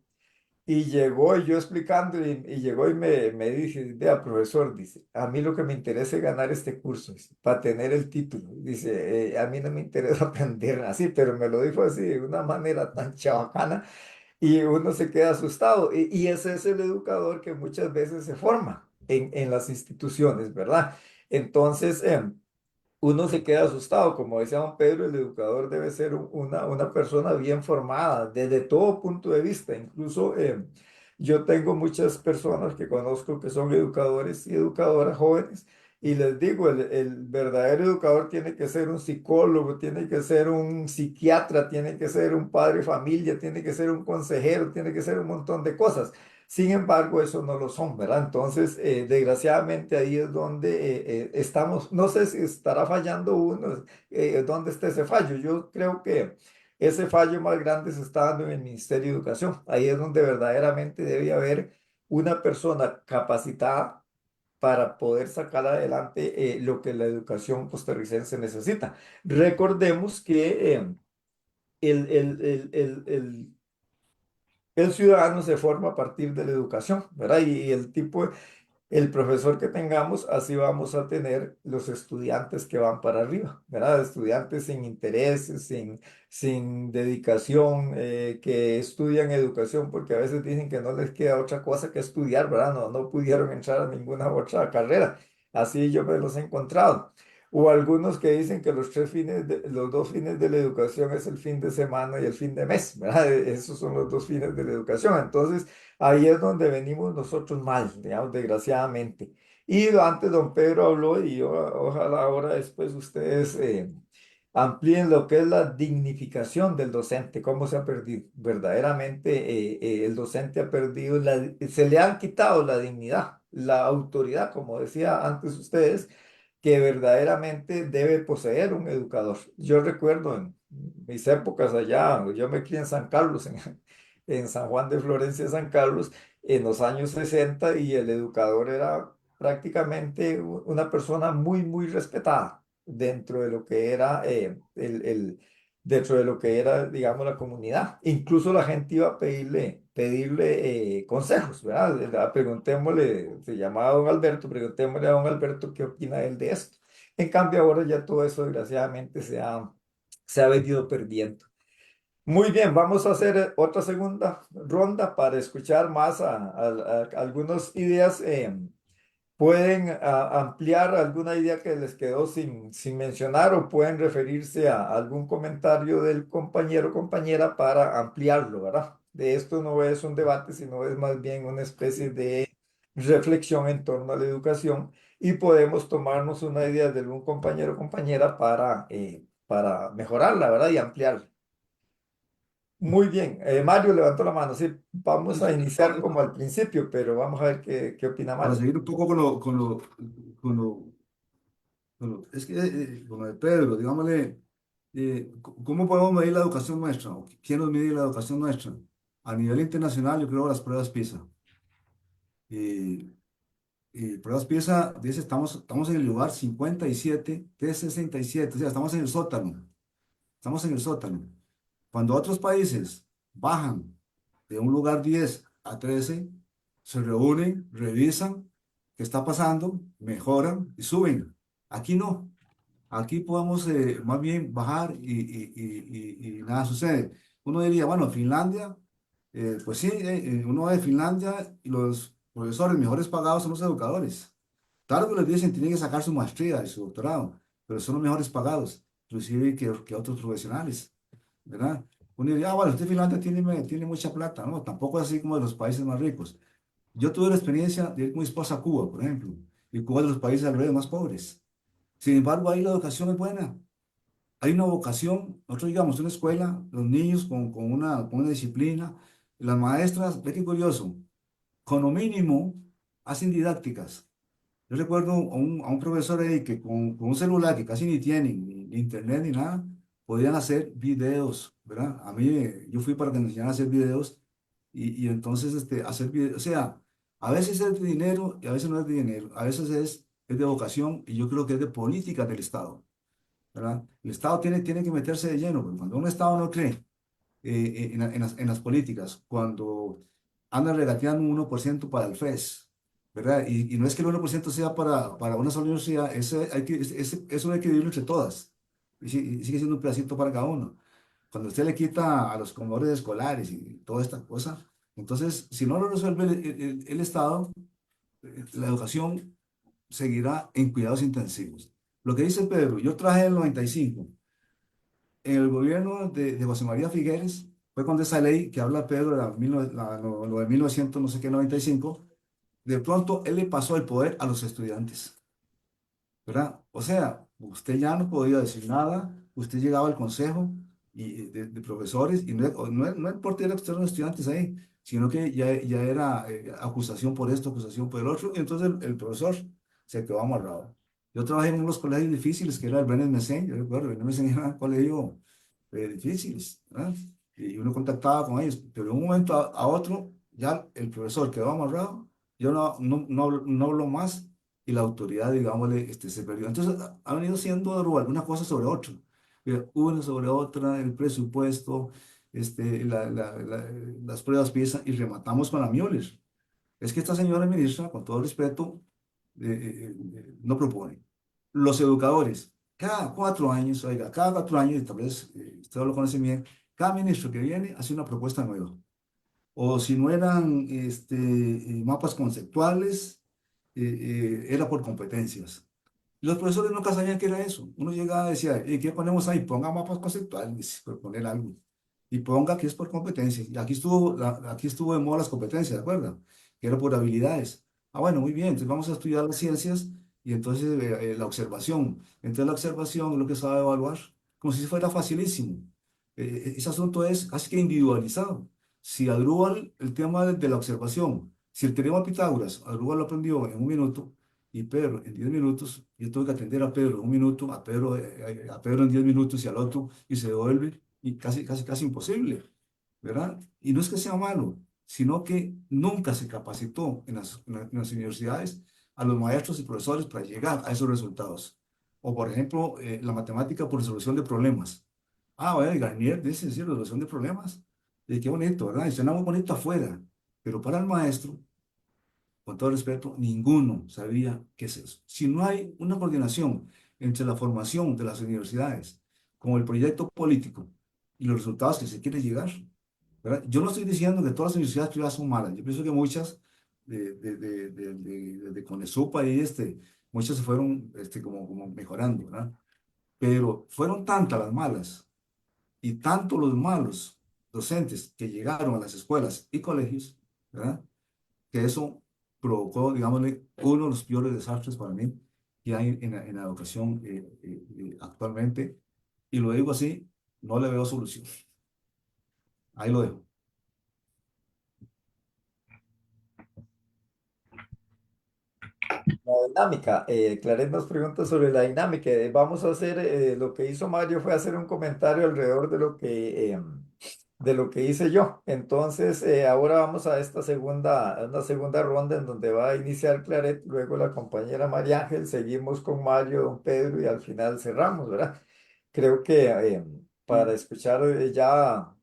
Y llegó y yo explicando y llegó y me dice, vea, profesor, dice, a mí lo que me interesa es ganar este curso, dice, para tener el título. Dice, a mí no me interesa aprender así, pero me lo dijo así de una manera tan chabacana y uno se queda asustado. Y ese es el educador que muchas veces se forma en las instituciones, ¿verdad? Entonces, uno se queda asustado. Como decía don Pedro, el educador debe ser una persona bien formada desde todo punto de vista. Incluso yo tengo muchas personas que conozco que son educadores y educadoras jóvenes y les digo, el verdadero educador tiene que ser un psicólogo, tiene que ser un psiquiatra, tiene que ser un padre de familia, tiene que ser un consejero, tiene que ser un montón de cosas. Sin embargo, eso no lo son, ¿verdad? Entonces, desgraciadamente ahí es donde estamos, no sé si estará fallando uno, dónde está ese fallo. Yo creo que ese fallo más grande se está dando en el Ministerio de Educación. Ahí es donde verdaderamente debe haber una persona capacitada para poder sacar adelante lo que la educación costarricense necesita. Recordemos que el, el, el, el, el- el ciudadano se forma a partir de la educación, ¿verdad? Y el tipo, el profesor que tengamos, así vamos a tener los estudiantes que van para arriba, ¿verdad? Estudiantes sin intereses, sin dedicación, que estudian educación porque a veces dicen que no les queda otra cosa que estudiar, ¿verdad? No pudieron entrar a ninguna otra carrera. Así yo me los he encontrado. O algunos que dicen que los dos fines de la educación es el fin de semana y el fin de mes, ¿verdad? Esos son los dos fines de la educación. Entonces, ahí es donde venimos nosotros mal, digamos, desgraciadamente. Y antes don Pedro habló y ojalá ahora después ustedes amplíen lo que es la dignificación del docente, cómo se ha perdido. Verdaderamente el docente ha perdido, se le han quitado la dignidad, la autoridad, como decía antes ustedes, que verdaderamente debe poseer un educador. Yo recuerdo en mis épocas allá, yo me crié en San Carlos, en San Juan de Florencia, San Carlos, en los años 60 y el educador era prácticamente una persona muy, muy respetada dentro de lo que era dentro de lo que era, digamos, la comunidad. Incluso la gente iba a pedirle consejos, ¿verdad? Preguntémosle, se llamaba don Alberto, preguntémosle a don Alberto qué opina él de esto. En cambio, ahora ya todo eso, desgraciadamente, se ha venido perdiendo. Muy bien, vamos a hacer otra segunda ronda para escuchar más algunas ideas. Pueden ampliar alguna idea que les quedó sin mencionar o pueden referirse a algún comentario del compañero o compañera para ampliarlo, ¿verdad? De esto no es un debate, sino es más bien una especie de reflexión en torno a la educación y podemos tomarnos una idea de algún compañero o compañera para mejorarla, ¿verdad? Y ampliarla. Muy bien, Mario levantó la mano, sí, vamos a iniciar como al principio, pero vamos a ver qué opina Para Mario. seguir un poco con lo, es que con lo de Pedro, digámosle, ¿cómo podemos medir la educación nuestra? ¿O ¿quién nos mide la educación nuestra? A nivel internacional, yo creo las pruebas PISA. Y, y pruebas PISA dice, estamos en el lugar 57 de 67, o sea, estamos en el sótano, estamos en el sótano. Cuando otros países bajan de un lugar 10 a 13, se reúnen, revisan qué está pasando, mejoran y suben. Aquí no. Aquí podemos más bien bajar y nada sucede. Uno diría, bueno, Finlandia, pues sí, uno va de Finlandia y los profesores mejores pagados son los educadores. Claro que les dicen tienen que sacar su maestría y su doctorado, pero son los mejores pagados, inclusive que otros profesionales, ¿verdad? Uno diría, ah, bueno, usted Finlandia tiene mucha plata, ¿no? Tampoco es así como de los países más ricos. Yo tuve la experiencia de ir con mi esposa a Cuba, por ejemplo, y Cuba es de los países alrededor más pobres. Sin embargo, ahí la educación es buena. Hay una vocación, nosotros digamos, una escuela, los niños con una disciplina, las maestras, ve qué curioso, con lo mínimo hacen didácticas. Yo recuerdo a un profesor ahí que con un celular que casi ni tiene, ni internet ni nada, podían hacer videos, ¿verdad? A mí, yo fui para que me enseñaran a hacer videos y entonces hacer videos, o sea, a veces es de dinero y a veces no es de dinero, a veces es de vocación y yo creo que es de política del Estado. ¿Verdad? El Estado tiene que meterse de lleno, porque cuando un Estado no cree en las políticas, cuando anda regateando un 1% para el FES, ¿verdad? Y no es que el 1% sea para una sola universidad, es un equilibrio entre todas, y sigue siendo un pedacito para cada uno. Cuando usted le quita a los comedores escolares y toda esta cosa, entonces, si no lo resuelve el Estado, la educación seguirá en cuidados intensivos. Lo que dice Pedro, yo traje en el 95, en el gobierno de José María Figueres, fue cuando esa ley que habla Pedro, lo de 1900, no sé qué, 95, de pronto él le pasó el poder a los estudiantes, ¿verdad? O sea, usted ya no podía decir nada, usted llegaba al consejo de profesores y no importa era que estaban los estudiantes ahí, sino que ya era acusación por esto, acusación por el otro, y entonces el profesor se quedó amarrado. Yo trabajé en unos colegios difíciles, que era el Brenes Messén, yo recuerdo, el Brenes Messén era un colegio difíciles, ¿verdad? Y uno contactaba con ellos, pero de un momento a otro ya el profesor quedó amarrado, yo no hablo más y la autoridad, digámosle, se perdió. Entonces ha venido siendo alguna cosa sobre otra, una sobre otra, el presupuesto, las pruebas piensan y rematamos con la Müller. Es que esta señora ministra, con todo respeto, no propone. Los educadores, cada 4 años, oiga, cada 4 años, y tal vez usted lo conoce bien, cada ministro que viene hace una propuesta nueva. O si no eran mapas conceptuales, era por competencias. Los profesores nunca sabían qué era eso. Uno llegaba y decía, ¿y qué ponemos ahí? Ponga mapas conceptuales, por poner algo. Y ponga que es por competencia. Y aquí estuvo de moda las competencias, ¿de acuerdo? Que era por habilidades. Ah, bueno, muy bien. Entonces vamos a estudiar las ciencias y entonces la observación. Entonces la observación es lo que sabe evaluar, como si fuera facilísimo. Ese asunto es casi que individualizado. Si Adrúbal, el tema de la observación, si el teorema de Pitágoras, Adrúbal lo aprendió en un minuto, y Pedro en 10 minutos, yo tuve que atender a Pedro en un minuto, a Pedro en 10 minutos y al otro, y se devuelve, y casi imposible, ¿verdad? Y no es que sea malo, sino que nunca se capacitó en las universidades a los maestros y profesores para llegar a esos resultados. O, por ejemplo, la matemática por resolución de problemas. Ah, bueno, y Garnier dice, sí, resolución de problemas. Y qué bonito, ¿verdad? Y suena muy bonito afuera, pero para el maestro con todo respeto, ninguno sabía qué es eso. Si no hay una coordinación entre la formación de las universidades con el proyecto político y los resultados que se quiere llegar, ¿verdad? Yo no estoy diciendo que todas las universidades privadas son malas. Yo pienso que muchas de Conesupa y muchas se fueron como mejorando, ¿verdad? Pero fueron tantas las malas y tanto los malos docentes que llegaron a las escuelas y colegios, ¿verdad? Que eso provocó, digámosle, uno de los peores desastres para mí que hay en la educación actualmente. Y lo digo así, no le veo solución. Ahí lo dejo. La dinámica, Claret nos pregunta sobre la dinámica. Vamos a hacer, lo que hizo Mario fue hacer un comentario alrededor de lo que hice yo. Entonces, ahora vamos a una segunda ronda en donde va a iniciar Claret, luego la compañera María Ángel, seguimos con Mario, don Pedro y al final cerramos, ¿verdad? Creo que para escuchar ya,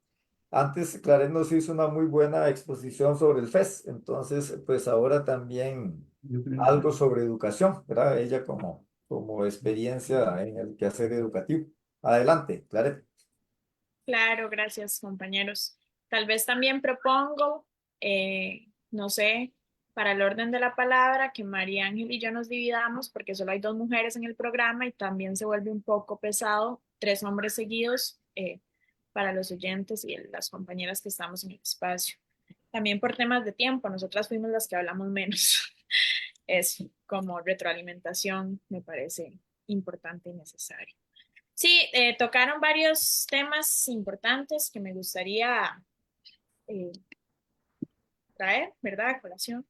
antes Claret nos hizo una muy buena exposición sobre el FES, entonces pues ahora también Yo creo que- algo sobre educación, ¿verdad? Ella como experiencia en el quehacer educativo. Adelante, Claret. Claro, gracias, compañeros. Tal vez también propongo, no sé, para el orden de la palabra, que María Ángel y yo nos dividamos, porque solo hay dos mujeres en el programa y también se vuelve un poco pesado, 3 hombres seguidos, para los oyentes y las compañeras que estamos en el espacio. También por temas de tiempo, nosotras fuimos las que hablamos menos. Es como retroalimentación, me parece importante y necesario. Sí, tocaron varios temas importantes que me gustaría eh, traer, ¿verdad? A colación.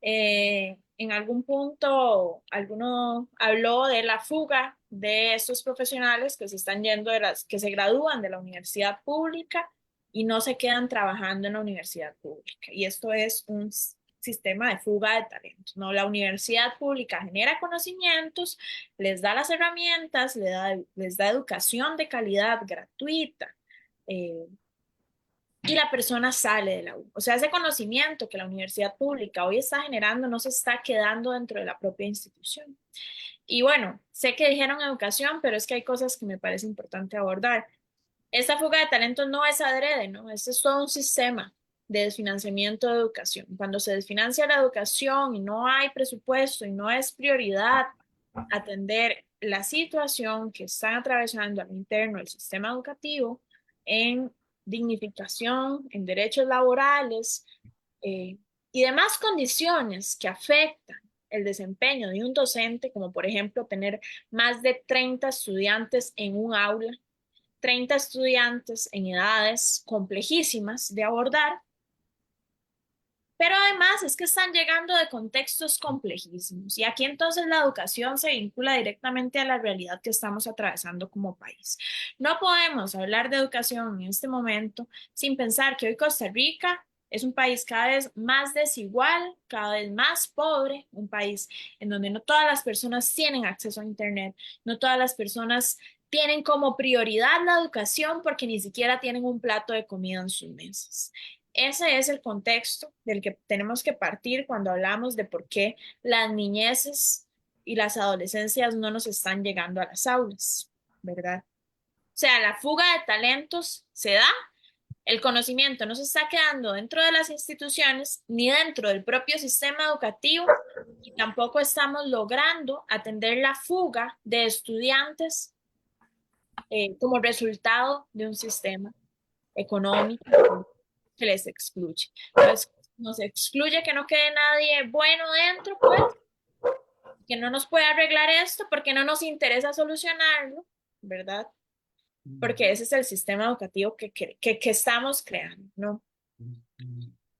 En algún punto, alguno habló de la fuga de estos profesionales que se están yendo que se gradúan de la universidad pública y no se quedan trabajando en la universidad pública. Y esto es un sistema de fuga de talentos, ¿no? La universidad pública genera conocimientos, les da las herramientas, les da educación de calidad gratuita. eh, y la persona sale de la U. O sea, ese conocimiento que la universidad pública hoy está generando no se está quedando dentro de la propia institución. Y bueno, sé que dijeron educación, pero es que hay cosas que me parece importante abordar. Esta fuga de talentos no es adrede, ¿no? Este es todo un sistema de desfinanciamiento de educación. Cuando se desfinancia la educación y no hay presupuesto y no es prioridad atender la situación que están atravesando al interno del sistema educativo en dignificación, en derechos laborales eh, y demás condiciones que afectan el desempeño de un docente, como por ejemplo tener más de 30 estudiantes en un aula, 30 estudiantes en edades complejísimas de abordar, pero además es que están llegando de contextos complejísimos y aquí entonces la educación se vincula directamente a la realidad que estamos atravesando como país. No podemos hablar de educación en este momento sin pensar que hoy Costa Rica es un país cada vez más desigual, cada vez más pobre, un país en donde no todas las personas tienen acceso a Internet, no todas las personas tienen como prioridad la educación porque ni siquiera tienen un plato de comida en sus mesas. Ese es el contexto del que tenemos que partir cuando hablamos de por qué las niñeces y las adolescencias no nos están llegando a las aulas, ¿verdad? O sea, la fuga de talentos se da, el conocimiento no se está quedando dentro de las instituciones ni dentro del propio sistema educativo y tampoco estamos logrando atender la fuga de estudiantes como resultado de un sistema económico que les excluye. Entonces, nos excluye que no quede nadie bueno dentro, pues, que no nos puede arreglar esto porque no nos interesa solucionarlo, ¿verdad? Porque ese es el sistema educativo que estamos creando, ¿no?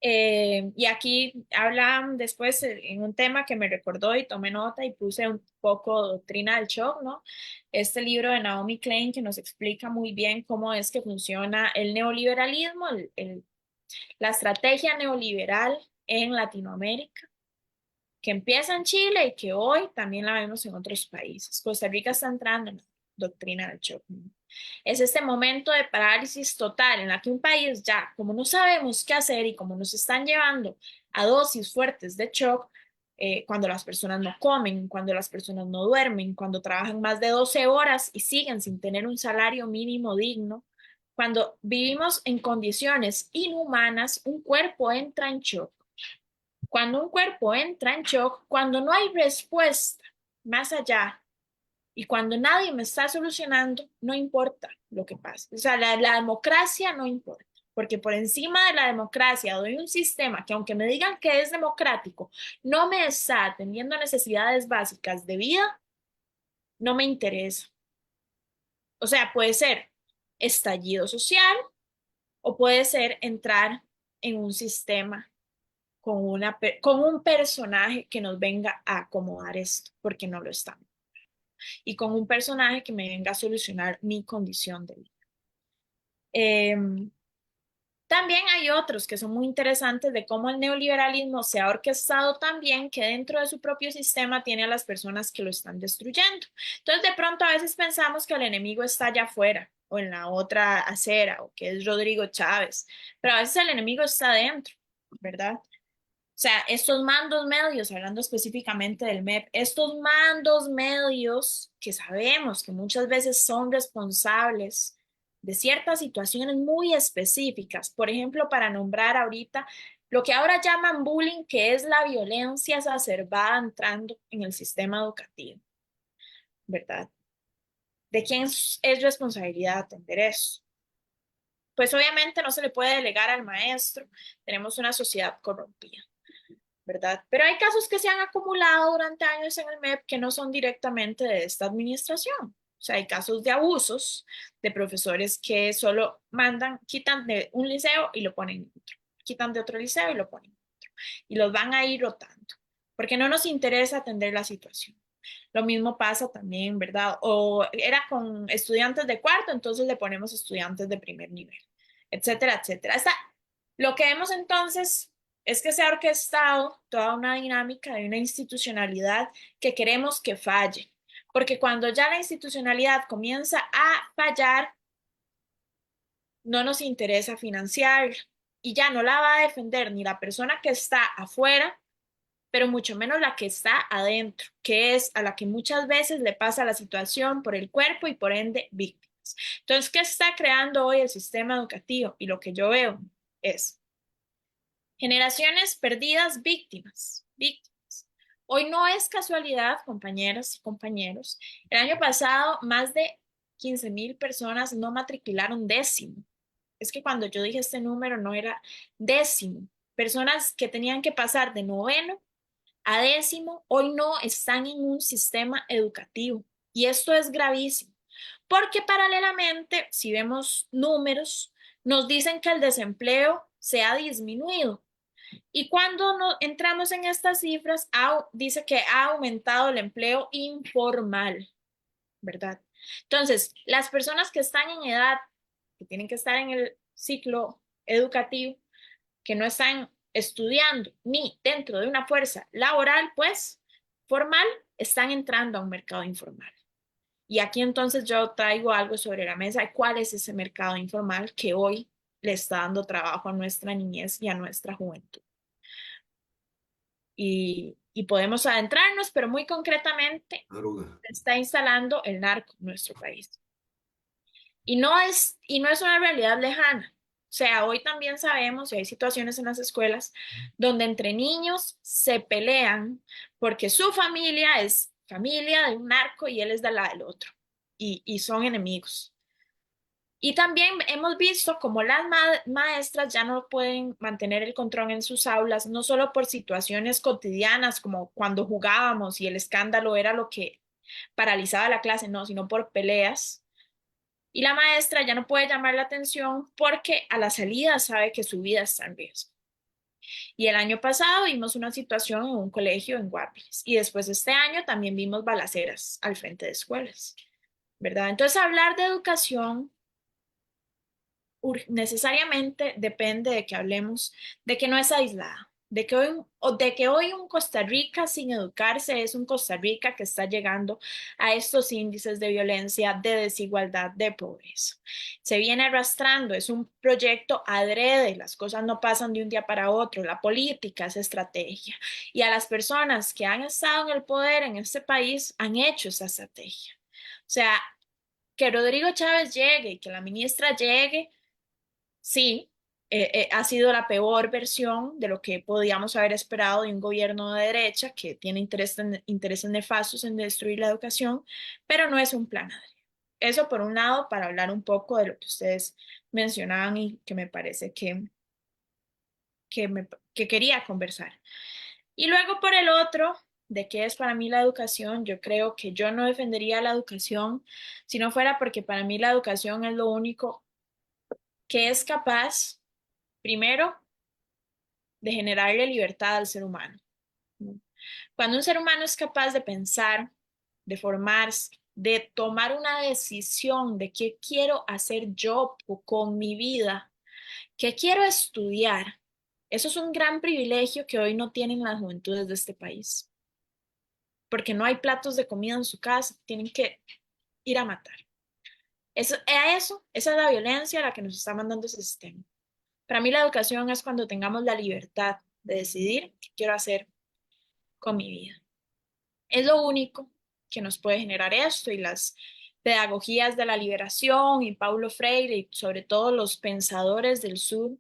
Y aquí hablan después en un tema que me recordó y tomé nota y puse un poco Doctrina del Shock, ¿no? Este libro de Naomi Klein que nos explica muy bien cómo es que funciona el neoliberalismo, la estrategia neoliberal en Latinoamérica, que empieza en Chile y que hoy también la vemos en otros países. Costa Rica está entrando en la doctrina del shock, ¿no? Es este momento de parálisis total en la que un país ya, como no sabemos qué hacer y como nos están llevando a dosis fuertes de shock, cuando las personas no comen, cuando las personas no duermen, cuando trabajan más de 12 horas y siguen sin tener un salario mínimo digno, cuando vivimos en condiciones inhumanas, un cuerpo entra en shock. Cuando un cuerpo entra en shock, cuando no hay respuesta más allá y cuando nadie me está solucionando, no importa lo que pase. O sea, la democracia no importa, porque por encima de la democracia doy un sistema que aunque me digan que es democrático, no me está atendiendo a necesidades básicas de vida, no me interesa. O sea, puede ser estallido social o puede ser entrar en un sistema con un personaje que nos venga a acomodar esto, porque no lo estamos. Y con un personaje que me venga a solucionar mi condición de vida. Eh, También hay otros que son muy interesantes de cómo el neoliberalismo se ha orquestado también que dentro de su propio sistema tiene a las personas que lo están destruyendo. Entonces, de pronto a veces pensamos que el enemigo está allá afuera o en la otra acera o que es Rodrigo Chávez, pero a veces el enemigo está dentro, ¿verdad? O sea, estos mandos medios, hablando específicamente del MEP, estos mandos medios que sabemos que muchas veces son responsables de ciertas situaciones muy específicas, por ejemplo, para nombrar ahorita lo que ahora llaman bullying, que es la violencia exacerbada entrando en el sistema educativo, ¿verdad? ¿De quién es responsabilidad atender eso? Pues obviamente no se le puede delegar al maestro, tenemos una sociedad corrompida, ¿verdad? Pero hay casos que se han acumulado durante años en el MEP que no son directamente de esta administración. O sea, hay casos de abusos de profesores que solo mandan, quitan de un liceo y lo ponen en otro, quitan de otro liceo y lo ponen en otro, y los van a ir rotando, porque no nos interesa atender la situación. Lo mismo pasa también, ¿verdad? O era con estudiantes de cuarto, entonces le ponemos estudiantes de primer nivel, etcétera, etcétera. Lo que vemos entonces es que se ha orquestado toda una dinámica de una institucionalidad que queremos que falle, porque cuando ya la institucionalidad comienza a fallar, no nos interesa financiar y ya no la va a defender ni la persona que está afuera, pero mucho menos la que está adentro, que es a la que muchas veces le pasa la situación por el cuerpo y por ende víctimas. Entonces, ¿qué está creando hoy el sistema educativo? Y lo que yo veo es generaciones perdidas, víctimas, víctimas. Hoy no es casualidad, compañeras y compañeros. El año pasado, más de 15,000 personas no matricularon décimo. Es que cuando yo dije este número no era décimo. Personas que tenían que pasar de noveno a décimo, hoy no están en un sistema educativo. Y esto es gravísimo, porque paralelamente, si vemos números, nos dicen que el desempleo se ha disminuido. Y cuando entramos en estas cifras, dice que ha aumentado el empleo informal, ¿verdad? Entonces, las personas que están en edad, que tienen que estar en el ciclo educativo, que no están estudiando ni dentro de una fuerza laboral, pues, formal, están entrando a un mercado informal. Y aquí entonces yo traigo algo sobre la mesa de cuál es ese mercado informal que hoy le está dando trabajo a nuestra niñez y a nuestra juventud. Y podemos adentrarnos, pero muy concretamente Droga. está instalando el narco en nuestro país. Y no es una realidad lejana. O sea, hoy también sabemos, y hay situaciones en las escuelas, donde entre niños se pelean porque su familia es familia de un narco y él es de la del otro. Y son enemigos. Y también hemos visto como las maestras ya no pueden mantener el control en sus aulas, no solo por situaciones cotidianas como cuando jugábamos y el escándalo era lo que paralizaba la clase, no, sino por peleas. Y la maestra ya no puede llamar la atención porque a la salida sabe que su vida está en riesgo. Y el año pasado vimos una situación en un colegio en Guapiles. Y después de este año también vimos balaceras al frente de escuelas, ¿verdad? Entonces hablar de educación necesariamente depende de que hablemos de que no es aislada, de que hoy un Costa Rica sin educarse es un Costa Rica que está llegando a estos índices de violencia, de desigualdad, de pobreza. Se viene arrastrando, es un proyecto adrede, las cosas no pasan de un día para otro, la política es estrategia. Y a las personas que han estado en el poder en este país han hecho esa estrategia. O sea, que Rodrigo Chávez llegue y que la ministra llegue. Sí, ha sido la peor versión de lo que podíamos haber esperado de un gobierno de derecha que tiene intereses nefastos en destruir la educación, pero no es un plan A. Eso por un lado, para hablar un poco de lo que ustedes mencionaban y que me parece que quería conversar. Y luego por el otro, de qué es para mí la educación, yo creo que yo no defendería la educación si no fuera porque para mí la educación es lo único que es capaz, primero, de generarle libertad al ser humano. Cuando un ser humano es capaz de pensar, de formarse, de tomar una decisión de qué quiero hacer yo con mi vida, qué quiero estudiar, eso es un gran privilegio que hoy no tienen las juventudes de este país, porque no hay platos de comida en su casa, tienen que ir a matar. Esa es la violencia a la que nos está mandando ese sistema. Para mí la educación es cuando tengamos la libertad de decidir qué quiero hacer con mi vida. Es lo único que nos puede generar esto y las pedagogías de la liberación y Paulo Freire y sobre todo los pensadores del sur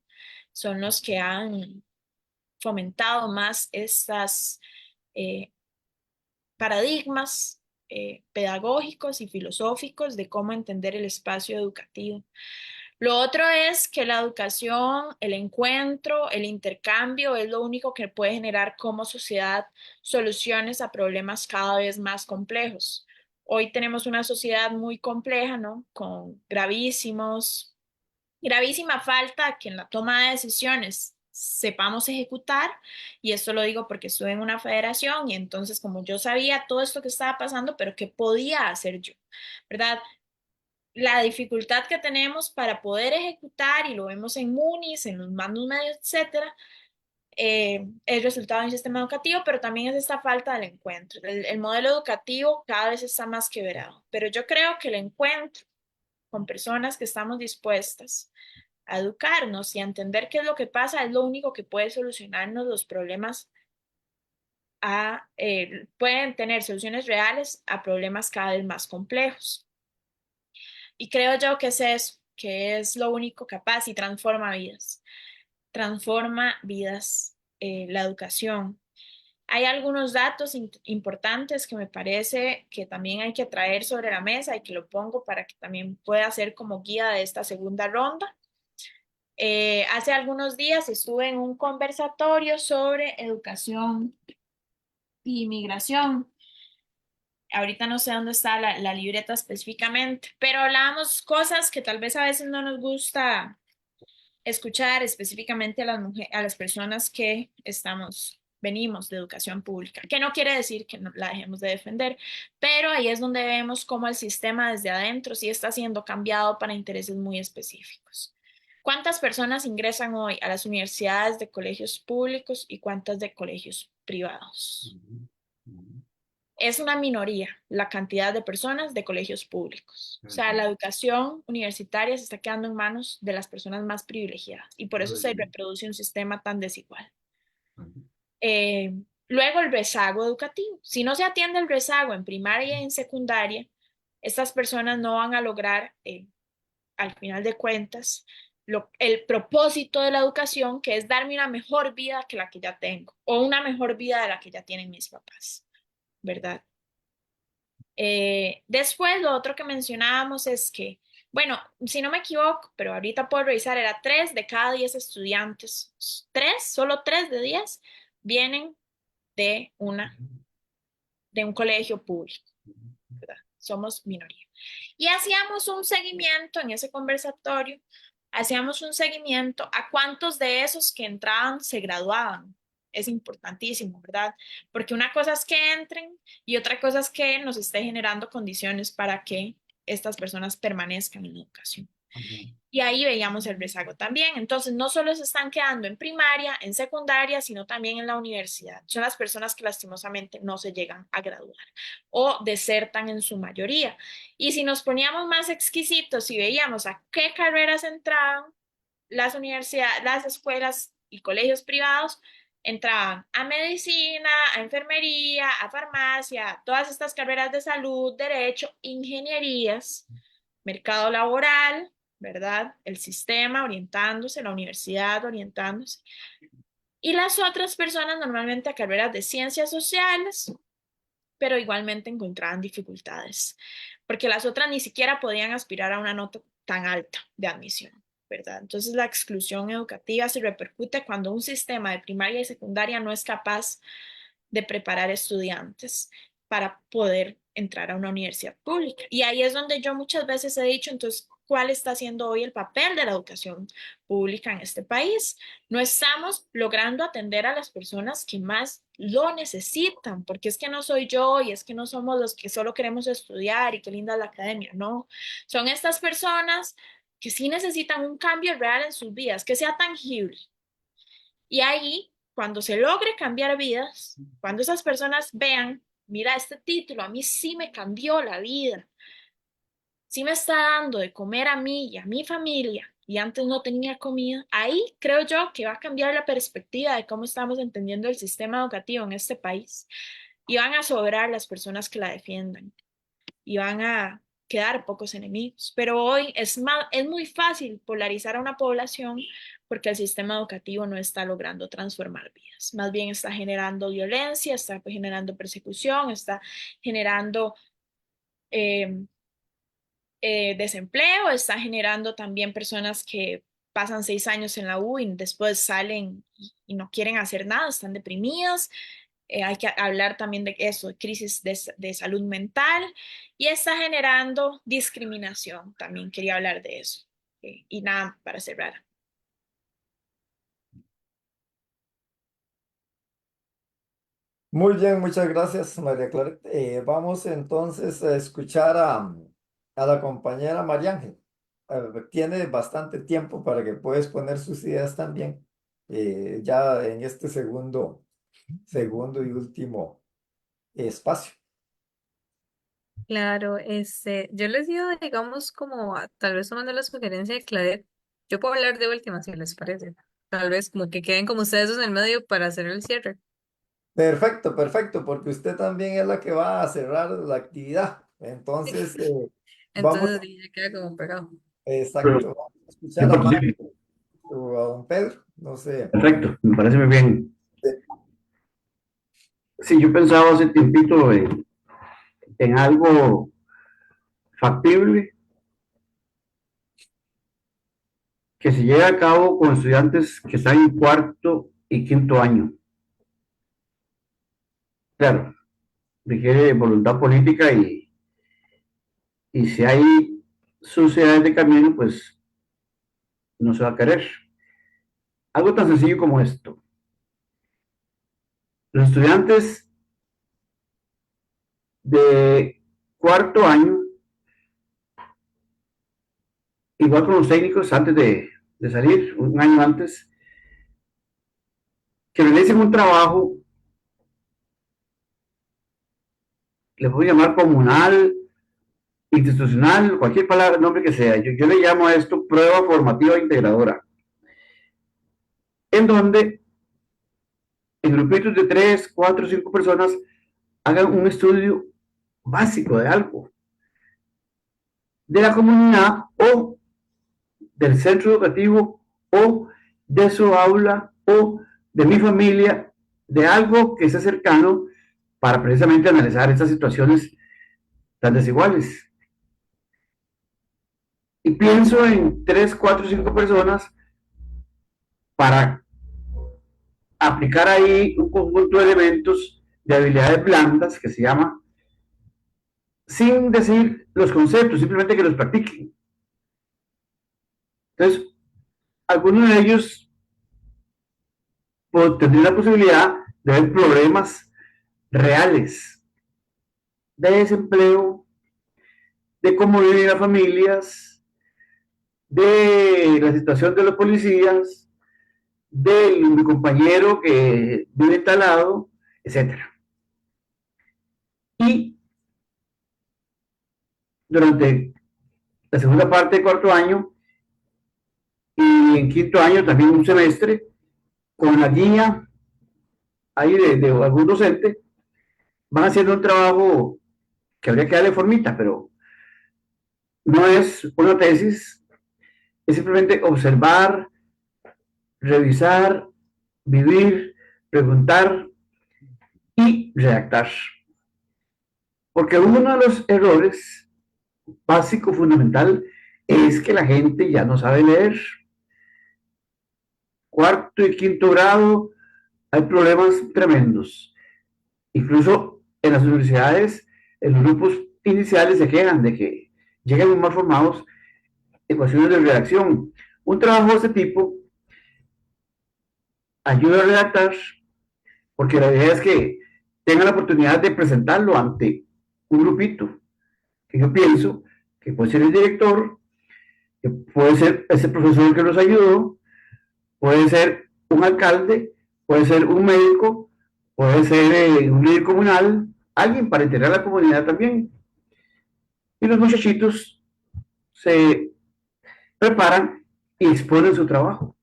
son los que han fomentado más estas eh, paradigmas pedagógicos y filosóficos de cómo entender el espacio educativo. Lo otro es que la educación, el encuentro, el intercambio es lo único que puede generar como sociedad soluciones a problemas cada vez más complejos. Hoy tenemos una sociedad muy compleja, ¿no? Con gravísima falta que en la toma de decisiones sepamos ejecutar, y esto lo digo porque estuve en una federación y entonces como yo sabía todo esto que estaba pasando, pero ¿qué podía hacer yo? ¿Verdad? La dificultad que tenemos para poder ejecutar, y lo vemos en MUNIS, en los mandos medios, etcétera, es resultado de un sistema educativo, pero también es esta falta del encuentro. El modelo educativo cada vez está más quebrado, pero yo creo que el encuentro con personas que estamos dispuestas a educarnos y a entender qué es lo que pasa es lo único que puede solucionarnos los problemas pueden tener soluciones reales a problemas cada vez más complejos. Y creo yo que es eso, que es lo único capaz y transforma vidas. Transforma vidas la educación. Hay algunos datos importantes que me parece que también hay que traer sobre la mesa y que lo pongo para que también pueda ser como guía de esta segunda ronda. Hace algunos días estuve en un conversatorio sobre educación y migración. Ahorita no sé dónde está la libreta específicamente, pero hablábamos cosas que tal vez a veces no nos gusta escuchar específicamente a las a las personas que venimos de educación pública, que no quiere decir que la dejemos de defender, pero ahí es donde vemos cómo el sistema desde adentro sí está siendo cambiado para intereses muy específicos. ¿Cuántas personas ingresan hoy a las universidades de colegios públicos y cuántas de colegios privados? Es una minoría la cantidad de personas de colegios públicos. O sea, la educación universitaria se está quedando en manos de las personas más privilegiadas y por eso se reproduce un sistema tan desigual. Luego el rezago educativo. Si no se atiende el rezago en primaria y en secundaria, estas personas no van a lograr, al final de cuentas, el propósito de la educación, que es darme una mejor vida que la que ya tengo o una mejor vida de la que ya tienen mis papás, ¿verdad? Después, lo otro que mencionábamos es que, bueno, si no me equivoco, pero ahorita puedo revisar, era 3 de cada 10 estudiantes, solo 3 de 10 vienen de un colegio público, ¿verdad? Somos minoría. Y hacíamos un seguimiento en ese conversatorio, hacíamos un seguimiento a cuántos de esos que entraban se graduaban. Es importantísimo, ¿verdad? Porque una cosa es que entren y otra cosa es que nos esté generando condiciones para que estas personas permanezcan en la educación. Y ahí veíamos el rezago también. Entonces, no solo se están quedando en primaria, en secundaria, sino también en la universidad. Son las personas que lastimosamente no se llegan a graduar o desertan en su mayoría. Y si nos poníamos más exquisitos y veíamos a qué carreras entraban las universidades, las escuelas y colegios privados, entraban a medicina, a enfermería, a farmacia, todas estas carreras de salud, derecho, ingenierías, mercado laboral, ¿verdad? El sistema orientándose, la universidad orientándose. Y las otras personas normalmente a carreras de ciencias sociales, pero igualmente encontraban dificultades, porque las otras ni siquiera podían aspirar a una nota tan alta de admisión, ¿verdad? Entonces la exclusión educativa se repercute cuando un sistema de primaria y secundaria no es capaz de preparar estudiantes para poder entrar a una universidad pública. Y ahí es donde yo muchas veces he dicho, entonces, ¿cuál está siendo hoy el papel de la educación pública en este país? No estamos logrando atender a las personas que más lo necesitan, porque es que no soy yo y es que no somos los que solo queremos estudiar y qué linda es la academia, no. Son estas personas que sí necesitan un cambio real en sus vidas, que sea tangible. Y ahí, cuando se logre cambiar vidas, cuando esas personas vean, mira, este título a mí sí me cambió la vida, sí me está dando de comer a mí y a mi familia, y antes no tenía comida, ahí creo yo que va a cambiar la perspectiva de cómo estamos entendiendo el sistema educativo en este país, y van a sobrar las personas que la defiendan, y van a quedar pocos enemigos. Pero hoy es muy fácil polarizar a una población porque el sistema educativo no está logrando transformar vidas. Más bien está generando violencia, está generando persecución, está generando eh, desempleo, está generando también personas que pasan 6 años en la U y después salen y no quieren hacer nada, están deprimidas. Hay que hablar también de eso, de crisis de salud mental y está generando discriminación. También quería hablar de eso. Y nada, para cerrar. Muy bien, muchas gracias, María Clara. Vamos entonces a escuchar a la compañera María Ángel. Tiene bastante tiempo para que pueda exponer sus ideas también, ya en este segundo y último espacio. Claro, yo les digo, digamos, como tal vez tomando la sugerencia de Claret, yo puedo hablar de última, si les parece. Tal vez como que queden como ustedes en el medio para hacer el cierre. Perfecto, perfecto, porque usted también es la que va a cerrar la actividad. Entonces, vamos, Entonces ya queda como pegado. exacto, vamos a Yo escuchar a Mario participo. o a don Pedro, no sé. Perfecto, me parece muy bien. Sí, yo pensaba hace tiempito en algo factible que se lleve a cabo con estudiantes que están en cuarto y quinto año. Claro, requiere voluntad política y si hay suciedades de camino, pues no se va a querer. algo tan sencillo como esto. Los estudiantes de cuarto año, igual con los técnicos, antes de salir, un año antes, que realicen un trabajo, le voy a llamar comunal, institucional, cualquier palabra, nombre que sea. Yo le llamo a esto prueba formativa integradora, en donde en grupitos de 3, 4, 5 personas hagan un estudio básico de algo, de la comunidad o del centro educativo o de su aula o de mi familia, de algo que sea cercano para precisamente analizar estas situaciones tan desiguales. Y pienso en 3, 4, 5 personas para aplicar ahí un conjunto de elementos de habilidades blandas que se llama, sin decir los conceptos, simplemente que los practiquen. Entonces, algunos de ellos tendrían la posibilidad de ver problemas reales de desempleo, de cómo viven las familias, de la situación de los policías, de mi compañero que vive instalado, etcétera. Y durante la segunda parte de cuarto año y en quinto año también un semestre, con la guía ahí de algún docente, van haciendo un trabajo que habría que darle formita, pero no es una tesis, es simplemente observar, revisar, vivir, preguntar y redactar. Porque uno de los errores básico, fundamental, es que la gente ya no sabe leer. Cuarto y quinto grado hay problemas tremendos. Incluso en las universidades, en los grupos iniciales se quejan de que llegan muy mal formados, ecuaciones de redacción. Un trabajo de este tipo ayuda a redactar, porque la idea es que tengan la oportunidad de presentarlo ante un grupito, que yo pienso que puede ser el director, que puede ser ese profesor que nos ayudó, puede ser un alcalde, puede ser un médico, puede ser un líder comunal, alguien para integrar a la comunidad también. Y los muchachitos se preparan y exponen su trabajo.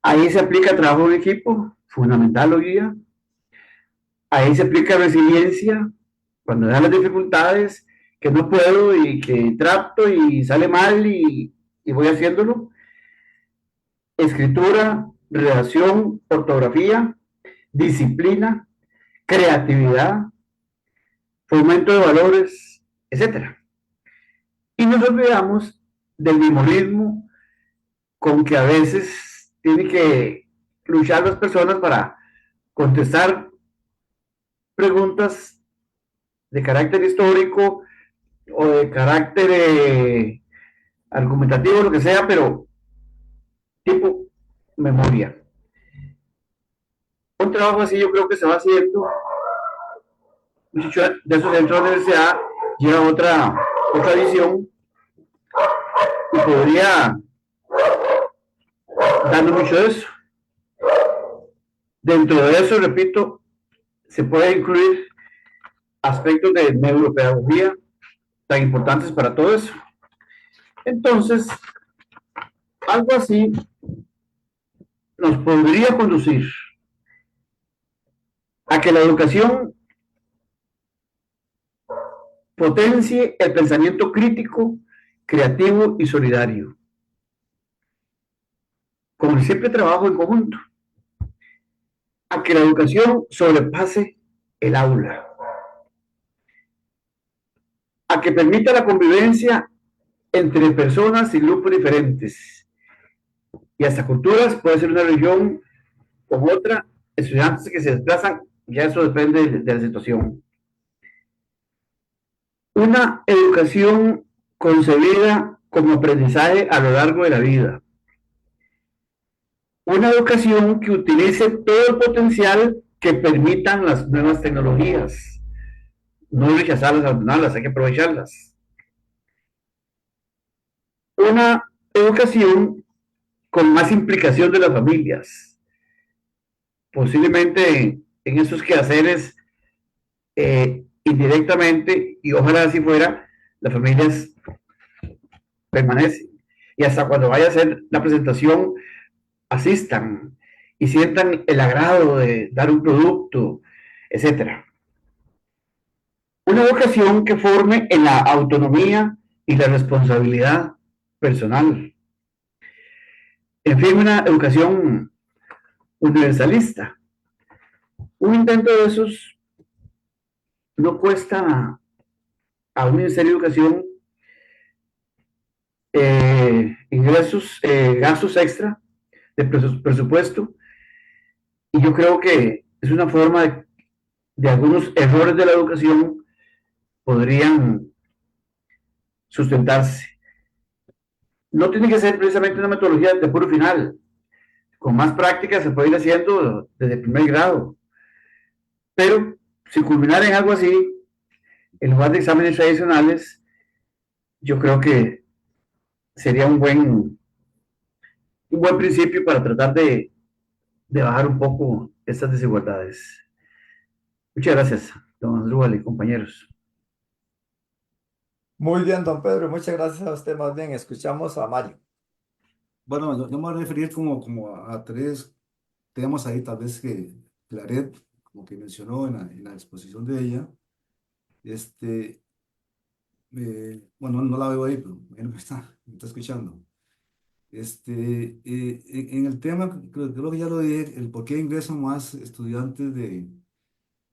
Ahí se aplica trabajo en equipo, fundamental hoy día. Ahí se aplica resiliencia, cuando dan las dificultades, que no puedo y que trato y sale mal y voy haciéndolo. Escritura, redacción, ortografía, disciplina, creatividad, fomento de valores, etcétera. Y nos olvidamos del memorismo con que a veces tienen que luchar las personas para contestar preguntas de carácter histórico o de carácter argumentativo, lo que sea, pero tipo memoria. Un trabajo así yo creo que se va haciendo. Mucho de esos dentro de la universidad lleva otra visión y podría darnos mucho de eso. Dentro de eso, repito, se puede incluir aspectos de neuropedagogía tan importantes para todo eso. Entonces, algo así nos podría conducir a que la educación potencie el pensamiento crítico, creativo y solidario, con el simple trabajo en conjunto, a que la educación sobrepase el aula, a que permita la convivencia entre personas y grupos diferentes y hasta culturas, puede ser una región con otra, estudiantes que se desplazan, ya eso depende de la situación. Una educación concebida como aprendizaje a lo largo de la vida. Una educación que utilice todo el potencial que permitan las nuevas tecnologías. No rechazarlas, abandonarlas, hay que aprovecharlas. Una educación con más implicación de las familias. Posiblemente en esos quehaceres, indirectamente, y ojalá así fuera, las familias permanecen. Y hasta cuando vaya a hacer la presentación, asistan y sientan el agrado de dar un producto, etcétera. Una educación que forme en la autonomía y la responsabilidad personal. En fin, una educación universalista. Un intento de esos no cuesta a un Ministerio de Educación ingresos, gastos extra de presupuesto, y yo creo que es una forma de algunos errores de la educación podrían sustentarse. No tiene que ser precisamente una metodología de puro final. Con más práctica se puede ir haciendo desde el primer grado. Pero si culminar en algo así, en lugar de exámenes tradicionales, yo creo que sería un buen principio para tratar de bajar un poco estas desigualdades. Muchas gracias, don Andrúbal y compañeros. Muy bien, don Pedro, muchas gracias a usted. Más bien, escuchamos a Mario. Bueno, yo me voy a referir como a tres temas ahí, tal vez que Claret, como que mencionó en la exposición de ella. Este, bueno, no la veo ahí, pero bueno, me está escuchando. En el tema, creo que ya lo dije, el por qué ingresan más estudiantes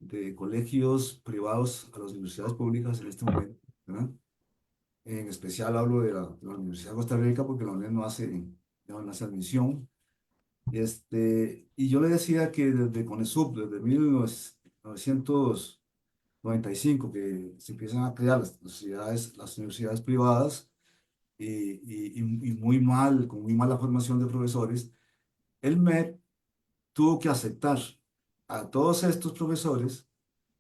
de colegios privados a las universidades públicas en este momento, ¿verdad? En especial hablo de la Universidad de Costa Rica porque la UNED no hace admisión. Y yo le decía que desde CONESUB, desde 1995, que se empiezan a crear las universidades privadas y muy mal, con muy mala formación de profesores, el MEP tuvo que aceptar a todos estos profesores,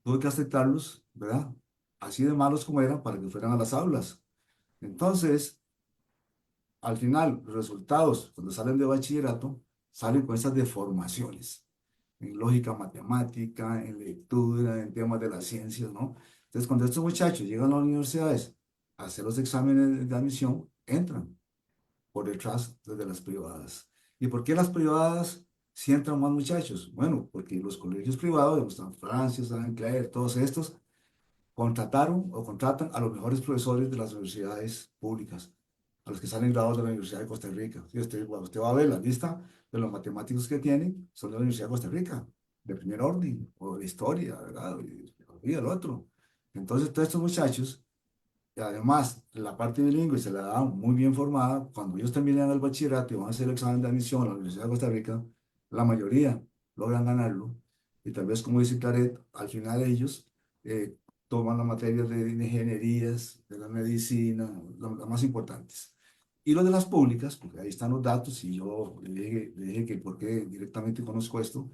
tuvo que aceptarlos, ¿verdad? Así de malos como eran para que fueran a las aulas. Entonces, al final, los resultados, cuando salen de bachillerato, salen con esas deformaciones en lógica matemática, en lectura, en temas de las ciencias, ¿no? Entonces, cuando estos muchachos llegan a las universidades a hacer los exámenes de admisión, entran por detrás de las privadas. ¿Y por qué las privadas sí entran más muchachos? Bueno, porque los colegios privados, como San Francisco, San Clair, todos estos, contrataron o contratan a los mejores profesores de las universidades públicas, a los que salen graduados de la Universidad de Costa Rica. Si usted va a ver la lista de los matemáticos que tienen, son de la Universidad de Costa Rica, de primer orden, o de historia, ¿verdad? Y el otro. Entonces, todos estos muchachos, y además, la parte bilingüe se la dan muy bien formada. Cuando ellos terminan el bachillerato y van a hacer el examen de admisión a la Universidad de Costa Rica, la mayoría logran ganarlo. Y tal vez, como dice Claret, al final ellos eh, toman las materias de ingenierías, de la medicina, las más importantes. Y los de las públicas, porque ahí están los datos, y yo le dije que porque directamente conozco esto,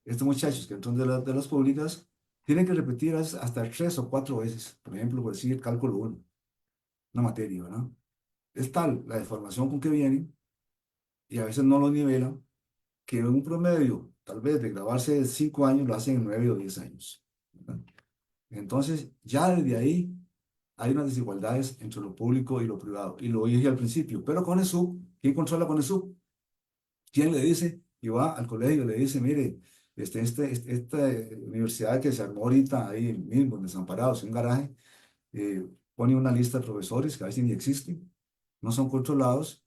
estos muchachos que entran de las públicas tienen que repetir hasta 3 o 4 veces, por ejemplo, por decir cálculo 1, una materia, ¿verdad? Es tal la deformación con que vienen, y a veces no lo nivelan, que en un promedio, tal vez de grabarse 5 años, lo hacen en 9 o 10 años, ¿verdad? Entonces, ya desde ahí hay unas desigualdades entre lo público y lo privado. Y lo dije al principio, pero con ESUB, ¿quién controla con ESUB? ¿Quién le dice? Y va al colegio y le dice, mire, esta universidad que se armó ahorita ahí mismo, en Desamparados, en un garaje, pone una lista de profesores que a veces ni existen, no son controlados,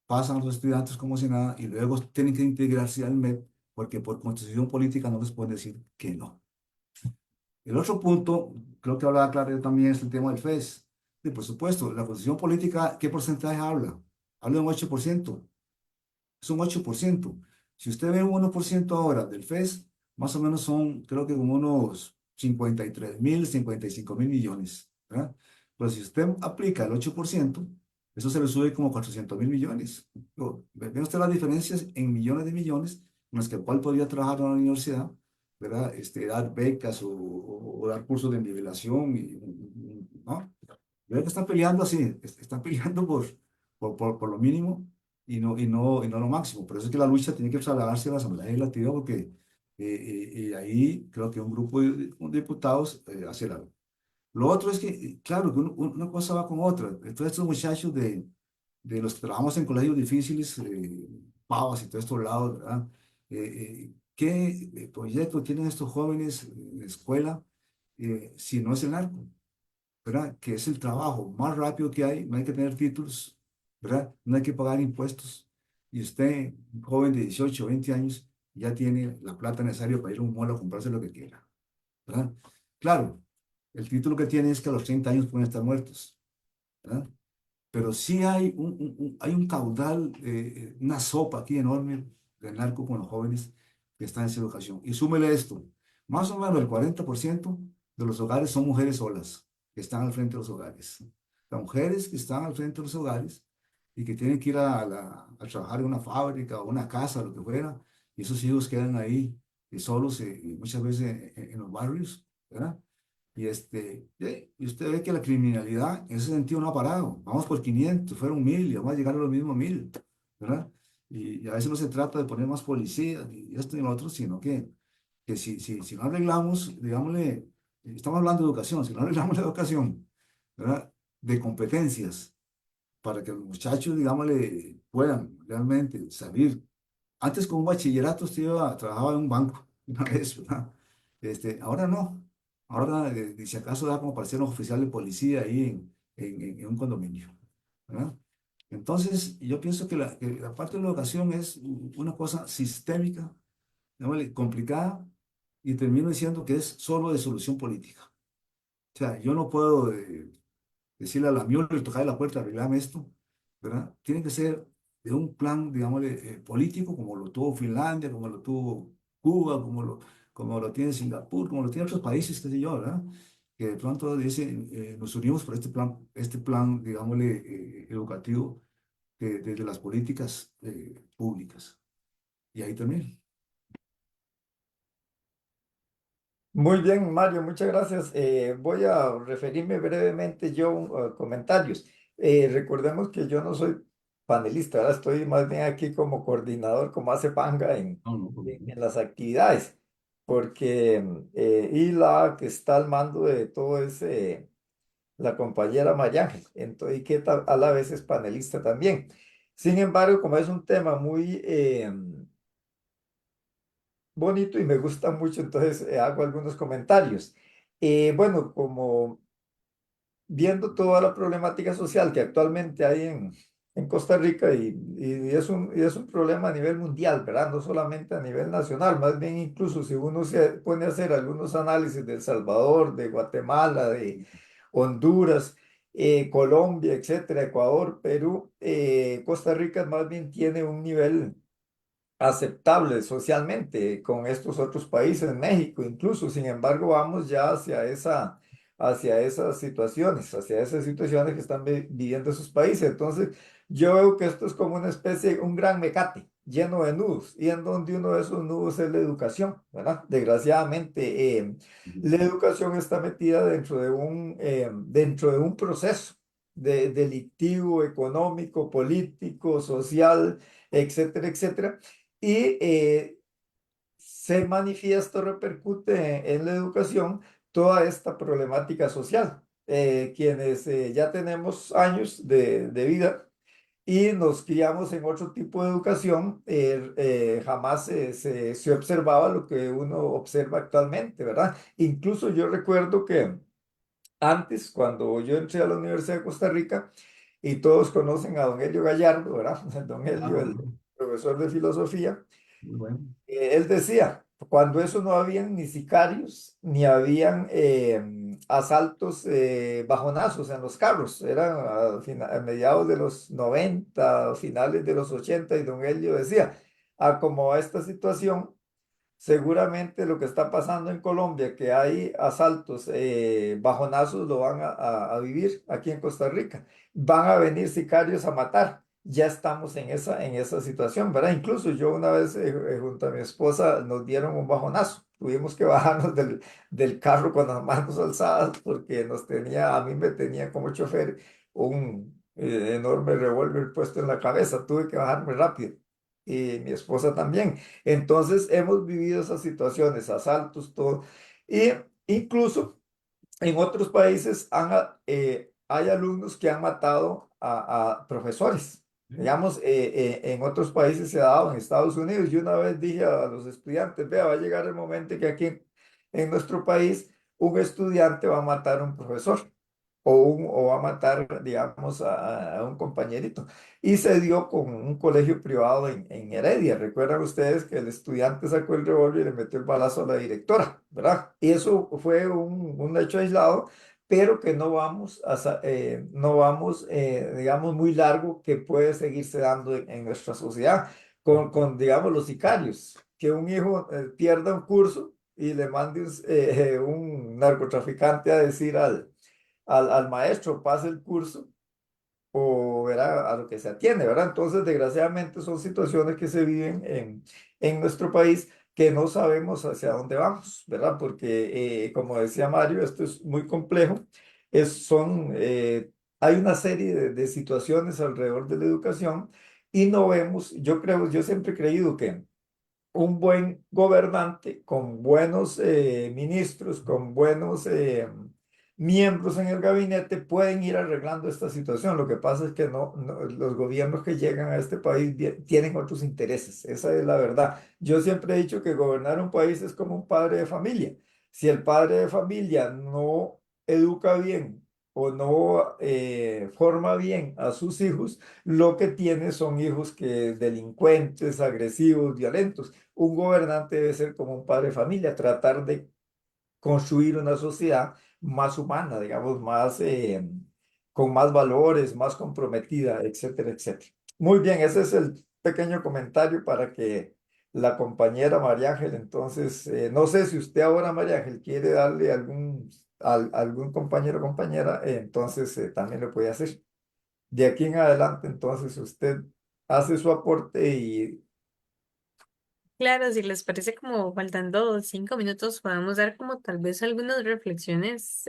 pasan a los estudiantes como si nada y luego tienen que integrarse al MEP porque por constitución política no les pueden decir que no. El otro punto, creo que hablaba Clara también, es el tema del FES. Y por supuesto, la constitución política, ¿qué porcentaje habla? Habla de un 8%. Es un 8%. Si usted ve un 1% ahora del FES, más o menos son, creo que como unos 53.000, 55.000 millones, ¿verdad? Pero si usted aplica el 8%, eso se le sube como 400.000 millones. Ven usted las diferencias en millones de millones en los que el cual podría trabajar en la universidad, ¿verdad? Dar becas o dar cursos de nivelación, ¿no? Veo que están peleando así, están peleando por lo mínimo y no lo máximo. Por eso es que la lucha tiene que trasladarse a la Asamblea Legislativa porque y ahí creo que un grupo de diputados hace algo. Lo otro es que, claro, que una cosa va con otra. Entonces, estos muchachos de los que trabajamos en colegios difíciles, Pavas y todos estos lados, ¿verdad? ¿Qué proyecto tienen estos jóvenes en la escuela si no es el narco? ¿Verdad? Que es el trabajo más rápido que hay, no hay que tener títulos, ¿verdad? No hay que pagar impuestos. Y usted, un joven de 18 o 20 años, ya tiene la plata necesaria para ir a un mall a comprarse lo que quiera, ¿verdad? Claro, el título que tiene es que a los 30 años pueden estar muertos, ¿verdad? Pero sí hay hay un caudal, una sopa aquí enorme de narco con los jóvenes que están en esa educación. Y súmele esto, más o menos el 40% de los hogares son mujeres solas, que están al frente de los hogares. Las mujeres que están al frente de los hogares y que tienen que ir a trabajar en una fábrica o una casa, lo que fuera, y esos hijos quedan ahí solos muchas veces en los barrios, ¿verdad? Y usted ve que la criminalidad en ese sentido no ha parado. Vamos por 500, fueron 1.000 y vamos a llegar a los mismos 1.000, ¿verdad? Y a veces no se trata de poner más policías y esto y lo otro, sino que si no arreglamos, digámosle, estamos hablando de educación, si no arreglamos la educación, ¿verdad? De competencias para que los muchachos, digámosle, puedan realmente salir. Antes con un bachillerato usted trabajaba en un banco, una vez, ¿verdad? Ahora no. Ahora, si acaso da como para ser un oficial de policía ahí en un condominio, ¿verdad? Entonces, yo pienso que la parte de la educación es una cosa sistémica, llamémosle, complicada, y termino diciendo que es solo de solución política. O sea, yo no puedo decirle a la Müller, tocarle la puerta, arreglame esto, ¿verdad? Tiene que ser de un plan, digámosle, político, como lo tuvo Finlandia, como lo tuvo Cuba, como lo tiene Singapur, como lo tiene otros países, qué sé yo, ¿verdad? Que de pronto dicen, nos unimos por este plan, digámosle, educativo desde las políticas públicas. Y ahí también. Muy bien, Mario, muchas gracias. Voy a referirme brevemente yo a comentarios. Recordemos que yo no soy panelista, ahora estoy más bien aquí como coordinador, como hace Panga No, no, en las actividades, porque y la que está al mando de todo es la compañera María Ángel, entonces, y que a la vez es panelista también. Sin embargo, como es un tema muy bonito y me gusta mucho, entonces hago algunos comentarios. Bueno, como viendo toda la problemática social que actualmente hay en Costa Rica y es un problema a nivel mundial, ¿verdad? No solamente a nivel nacional, más bien incluso si uno se pone a hacer algunos análisis de El Salvador, de Guatemala, de Honduras, Colombia, etcétera, Ecuador, Perú, Costa Rica más bien tiene un nivel aceptable socialmente con estos otros países, México incluso. Sin embargo, vamos ya hacia esas situaciones que están viviendo esos países. Entonces, yo veo que esto es como una especie, un gran mecate lleno de nudos, y en donde uno de esos nudos es la educación, ¿verdad? Desgraciadamente, la educación está metida dentro de un proceso delictivo, económico, político, social, etcétera, etcétera, y se manifiesta o repercute en la educación toda esta problemática social. Quienes ya tenemos años de vida y nos criamos en otro tipo de educación, jamás se observaba lo que uno observa actualmente, ¿verdad? Incluso yo recuerdo que antes, cuando yo entré a la Universidad de Costa Rica, y todos conocen a don Helio Gallardo, ¿verdad? Don Helio, claro, el ¿no? profesor de filosofía. Muy bueno. Él decía, cuando eso no habían ni sicarios, ni habían asaltos, bajonazos en los carros, eran a mediados de los 90, finales de los 80, y don Elio decía, como a esta situación seguramente lo que está pasando en Colombia, que hay asaltos, bajonazos, lo van a vivir aquí en Costa Rica. Van a venir sicarios a matar. Ya estamos en esa situación, ¿verdad? Incluso yo una vez junto a mi esposa nos dieron un bajonazo. Tuvimos que bajarnos del carro con las manos alzadas porque a mí me tenía como chofer un enorme revólver puesto en la cabeza. Tuve que bajarme rápido y mi esposa también. Entonces hemos vivido esas situaciones, asaltos, todo. Y incluso en otros países hay alumnos que han matado a profesores. Digamos, en otros países se ha dado, en Estados Unidos. Yo una vez dije a los estudiantes, vea, va a llegar el momento que aquí en nuestro país un estudiante va a matar a un profesor o va a matar, digamos, a un compañerito. Y se dio con un colegio privado en Heredia. Recuerdan ustedes que el estudiante sacó el revólver y le metió el balazo a la directora, ¿verdad? Y eso fue un hecho aislado, pero que no vamos, digamos, muy largo, que puede seguirse dando en nuestra sociedad digamos, los sicarios. Que un hijo pierda un curso y le mande un narcotraficante a decir al maestro, pase el curso o verá a lo que se atiende, ¿verdad? Entonces, desgraciadamente son situaciones que se viven en nuestro país que no sabemos hacia dónde vamos, ¿verdad? Porque, como decía Mario, esto es muy complejo. Hay una serie de situaciones alrededor de la educación y no vemos, yo siempre he creído que un buen gobernante con buenos ministros, con buenos miembros en el gabinete pueden ir arreglando esta situación. Lo que pasa es que los gobiernos que llegan a este país tienen otros intereses. Esa es la verdad. Yo siempre he dicho que gobernar un país es como un padre de familia. Si el padre de familia no educa bien o no forma bien a sus hijos, lo que tiene son hijos que delincuentes, agresivos, violentos. Un gobernante debe ser como un padre de familia, tratar de construir una sociedad más humana, digamos, con más valores, más comprometida, etcétera, etcétera. Muy bien, ese es el pequeño comentario para que la compañera María Ángel, entonces, no sé si usted ahora, María Ángel, quiere darle algún compañero o compañera, entonces también lo puede hacer. De aquí en adelante, entonces, usted hace su aporte y Claro, si les parece como faltando 5 minutos, podemos dar como tal vez algunas reflexiones,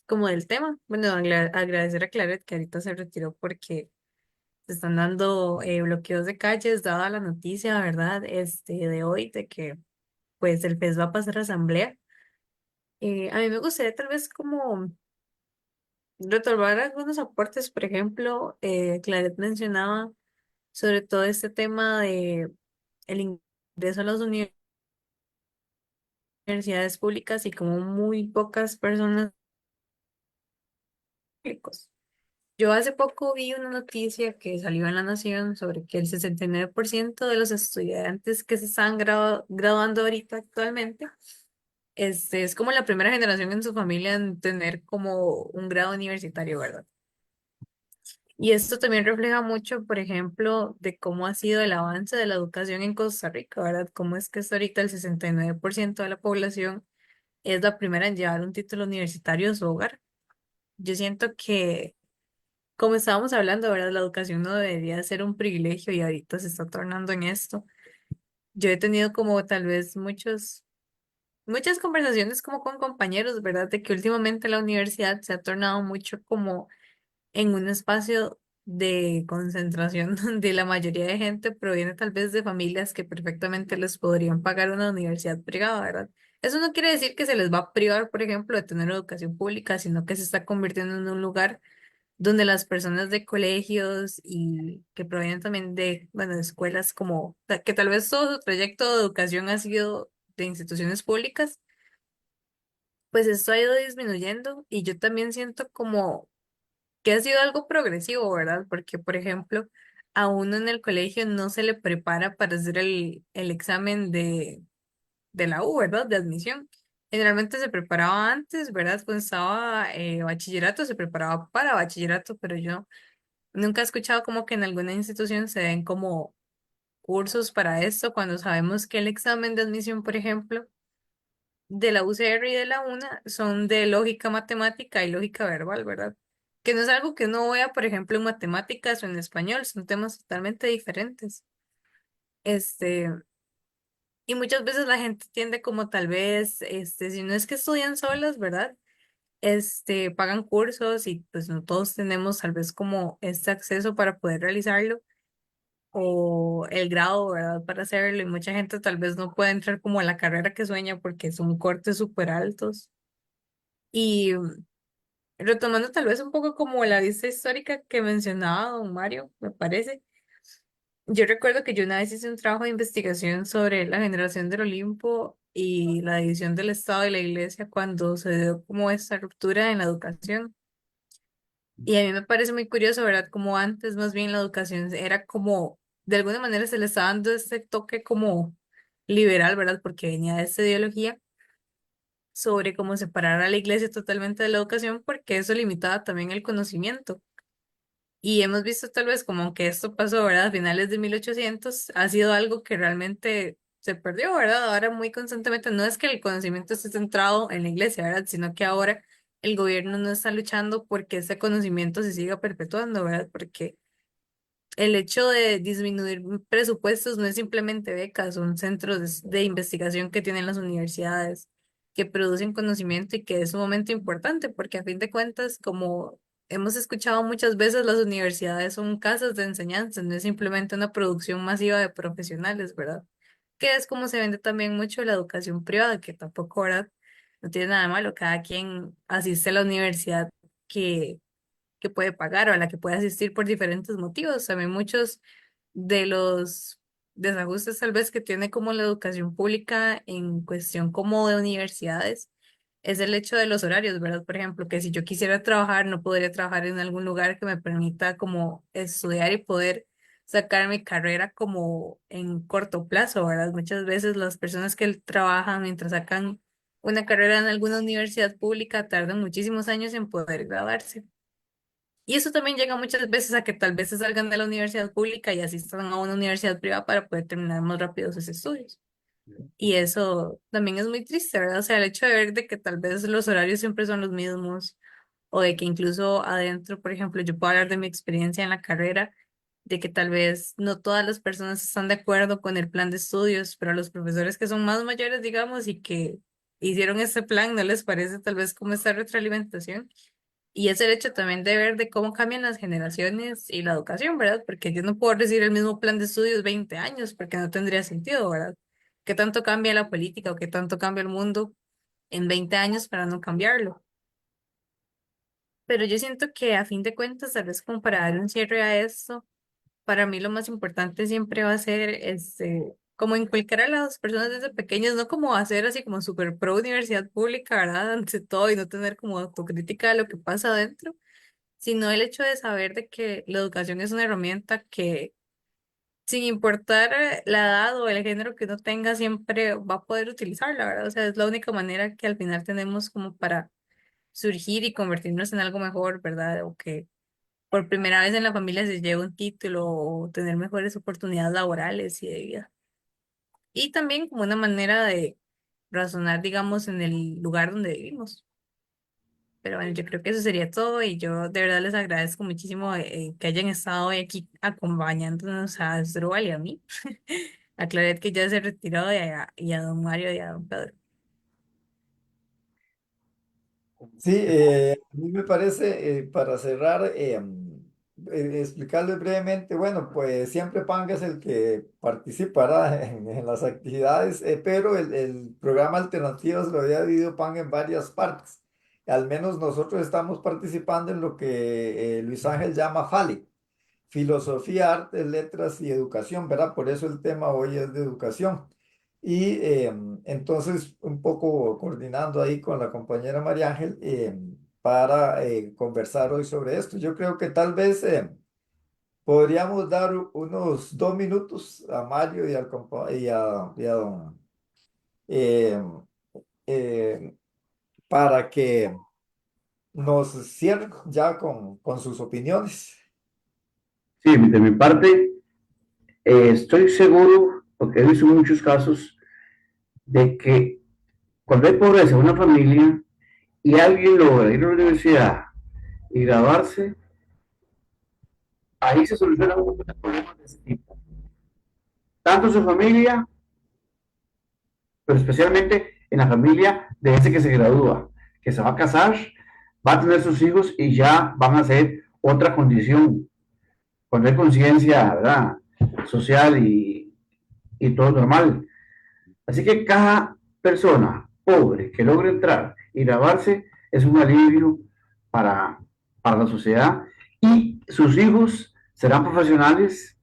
como del tema. Bueno, agradecer a Claret que ahorita se retiró porque se están dando bloqueos de calles, dada la noticia, ¿verdad? De hoy, de que pues el PES va a pasar a asamblea. A mí me gustaría tal vez como retomar algunos aportes, por ejemplo, Claret mencionaba sobre todo este tema de el ingreso a las universidades públicas y como muy pocas personas públicos. Yo hace poco vi una noticia que salió en La Nación sobre que el 69% de los estudiantes que se están graduando ahorita actualmente, es como la primera generación en su familia en tener como un grado universitario, ¿verdad? Y esto también refleja mucho, por ejemplo, de cómo ha sido el avance de la educación en Costa Rica, ¿verdad? Cómo es que hasta ahorita el 69% de la población es la primera en llevar un título universitario a su hogar. Yo siento que, como estábamos hablando, ¿verdad? La educación no debería ser un privilegio y ahorita se está tornando en esto. Yo he tenido como tal vez muchas conversaciones como con compañeros, ¿verdad? De que últimamente la universidad se ha tornado mucho como en un espacio de concentración donde la mayoría de gente proviene tal vez de familias que perfectamente les podrían pagar una universidad privada, ¿verdad? Eso no quiere decir que se les va a privar, por ejemplo, de tener educación pública, sino que se está convirtiendo en un lugar donde las personas de colegios y que provienen también de, bueno, de escuelas como, que tal vez todo su trayecto de educación ha sido de instituciones públicas, pues esto ha ido disminuyendo y yo también siento como que ha sido algo progresivo, ¿verdad? Porque, por ejemplo, a uno en el colegio no se le prepara para hacer el examen de la U, ¿verdad? De admisión. Generalmente se preparaba antes, ¿verdad? Cuando estaba bachillerato, se preparaba para bachillerato, pero yo nunca he escuchado como que en alguna institución se den como cursos para esto cuando sabemos que el examen de admisión, por ejemplo, de la UCR y de la UNA son de lógica matemática y lógica verbal, ¿verdad? Que no es algo que uno vea, por ejemplo, en matemáticas o en español, son temas totalmente diferentes. Este, y muchas veces la gente tiende como tal vez, si no es que estudian solas, ¿verdad? Pagan cursos y pues no todos tenemos tal vez como este acceso para poder realizarlo o el grado, ¿verdad? Para hacerlo y mucha gente tal vez no puede entrar como a la carrera que sueña porque son cortes súper altos. Y retomando tal vez un poco como la vista histórica que mencionaba don Mario, me parece. Yo recuerdo que yo una vez hice un trabajo de investigación sobre la generación del Olimpo y la división del Estado y la Iglesia cuando se dio como esta ruptura en la educación. Y a mí me parece muy curioso, ¿verdad? Como antes más bien la educación era como, de alguna manera se le estaba dando este toque como liberal, ¿verdad? Porque venía de esta ideología sobre cómo separar a la iglesia totalmente de la educación porque eso limitaba también el conocimiento. Y hemos visto tal vez como aunque esto pasó, ¿verdad? A finales de 1800 ha sido algo que realmente se perdió, ¿verdad? Ahora muy constantemente, no es que el conocimiento esté centrado en la iglesia, ¿verdad? Sino que ahora el gobierno no está luchando porque ese conocimiento se siga perpetuando, ¿verdad? Porque el hecho de disminuir presupuestos no es simplemente becas, son centros de investigación que tienen las universidades, que producen conocimiento y que es un momento importante, porque a fin de cuentas, como hemos escuchado muchas veces, las universidades son casas de enseñanza, no es simplemente una producción masiva de profesionales, ¿verdad? Que es como se vende también mucho la educación privada, que tampoco, ¿verdad? No tiene nada de malo, cada quien asiste a la universidad que puede pagar o a la que puede asistir por diferentes motivos. También muchos de los desajustes tal vez que tiene como la educación pública en cuestión como de universidades es el hecho de los horarios, ¿verdad? Por ejemplo, que si yo quisiera trabajar, no podría trabajar en algún lugar que me permita como estudiar y poder sacar mi carrera como en corto plazo, ¿verdad? Muchas veces las personas que trabajan mientras sacan una carrera en alguna universidad pública tardan muchísimos años en poder graduarse. Y eso también llega muchas veces a que tal vez se salgan de la universidad pública y asistan a una universidad privada para poder terminar más rápido sus estudios. Y eso también es muy triste, ¿verdad? O sea, el hecho de ver de que tal vez los horarios siempre son los mismos o de que incluso adentro, por ejemplo, yo puedo hablar de mi experiencia en la carrera, de que tal vez no todas las personas están de acuerdo con el plan de estudios, pero a los profesores que son más mayores, digamos, y que hicieron ese plan, no les parece tal vez como esta retroalimentación. Y es el hecho también de ver de cómo cambian las generaciones y la educación, ¿verdad? Porque yo no puedo recibir el mismo plan de estudios 20 años, porque no tendría sentido, ¿verdad? ¿Qué tanto cambia la política o qué tanto cambia el mundo en 20 años para no cambiarlo? Pero yo siento que a fin de cuentas, tal vez como para dar un cierre a esto, para mí lo más importante siempre va a ser como inculcar a las personas desde pequeñas, no como hacer así como súper pro universidad pública, ¿verdad? Ante todo y no tener como autocrítica de lo que pasa adentro, sino el hecho de saber de que la educación es una herramienta que, sin importar la edad o el género que uno tenga, siempre va a poder utilizarla, ¿verdad? O sea, es la única manera que al final tenemos como para surgir y convertirnos en algo mejor, ¿verdad? O que por primera vez en la familia se lleve un título o tener mejores oportunidades laborales y de vida. Y también como una manera de razonar, digamos, en el lugar donde vivimos. Pero bueno, yo creo que eso sería todo y yo de verdad les agradezco muchísimo que hayan estado hoy aquí acompañándonos a Asdrúbal y a mí, a Claret que ya se retiró y a don Mario y a don Pedro. Sí, a mí me parece, para cerrar, explicarles brevemente, bueno, pues siempre PANG es el que participará en las actividades, pero el programa Alternativas lo había dividido PANG en varias partes. Al menos nosotros estamos participando en lo que Luis Ángel llama FALE, Filosofía, Artes, Letras y Educación, ¿verdad? Por eso el tema hoy es de educación. Y entonces, un poco coordinando ahí con la compañera María Ángel para conversar hoy sobre esto. Yo creo que tal vez podríamos dar unos 2 minutos a Mario y, y a don, eh, eh, para que nos cierren ya con sus opiniones. Sí, de mi parte, estoy seguro, porque he visto muchos casos, de que cuando hay pobreza en una familia y alguien logra ir a la universidad y graduarse, ahí se solucionan muchos problemas de ese tipo. Tanto su familia, pero especialmente en la familia de ese que se gradúa, que se va a casar, va a tener sus hijos y ya van a ser otra condición, cuando hay conciencia, ¿verdad? Social y todo normal. Así que cada persona pobre que logre entrar y grabarse es un alivio para, para la sociedad y sus hijos serán profesionales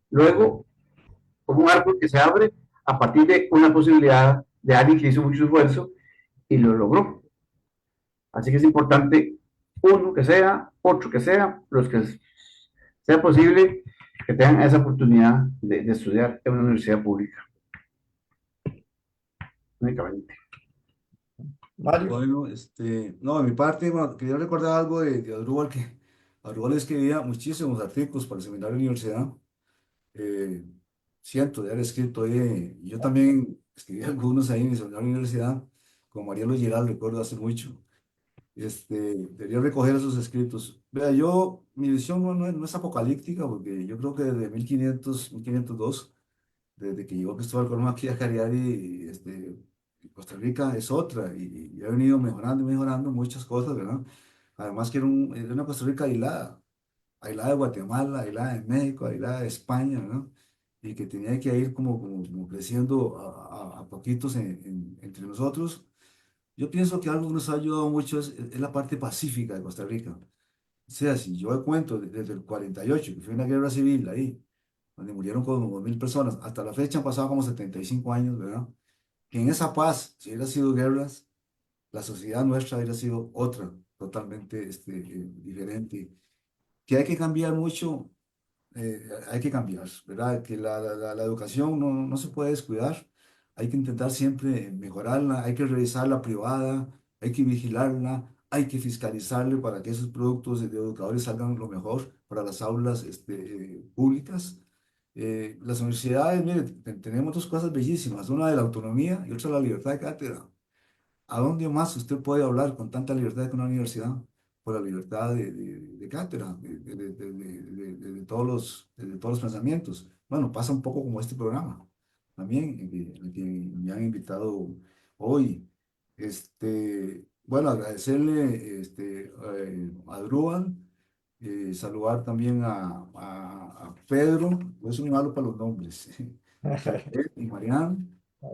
luego como un árbol que se abre a partir de una posibilidad de alguien que hizo mucho esfuerzo y lo logró. Así que es importante uno que sea, otro que sea, los que sea posible que tengan esa oportunidad de estudiar en una universidad pública, únicamente. Mario. Bueno, no, de mi parte, bueno, quería recordar algo de Adrúbal, que Adrúbal escribía muchísimos artículos para el seminario de universidad, eh, cientos de haber escrito, y yo también escribí algunos ahí en el seminario de universidad, con Marielo Giral, recuerdo hace mucho. Debería recoger esos escritos. Vea, mi visión no es apocalíptica, porque yo creo que desde 1502, desde que llegó Cristóbal Colón aquí a Cariari, Costa Rica es otra, y ha venido mejorando y mejorando muchas cosas, ¿verdad? Además que era una Costa Rica aislada, aislada de Guatemala, aislada de México, aislada de España, ¿no? Y que tenía que ir como creciendo a poquitos entre nosotros. Yo pienso que algo que nos ha ayudado mucho es la parte pacífica de Costa Rica. O sea, si yo cuento desde el 48, que fue una guerra civil ahí, donde murieron como 2.000 personas, hasta la fecha han pasado como 75 años, ¿verdad? Que en esa paz, si hubiera sido guerras, la sociedad nuestra hubiera sido otra, totalmente diferente. Que hay que cambiar mucho, hay que cambiar, ¿verdad? Que la educación no se puede descuidar, hay que intentar siempre mejorarla, hay que revisar la privada, hay que vigilarla, hay que fiscalizarle para que esos productos de educadores salgan lo mejor para las aulas públicas. Las universidades, mire, tenemos dos cosas bellísimas, una de la autonomía y otra la libertad de cátedra. ¿A dónde más usted puede hablar con tanta libertad que una universidad? Por la libertad de cátedra, de todos los pensamientos. Bueno, pasa un poco como este programa, también, en que me han invitado hoy. Bueno, agradecerle a Drúbal, saludar también a Pedro, yo soy malo para los nombres, Claret y Mariana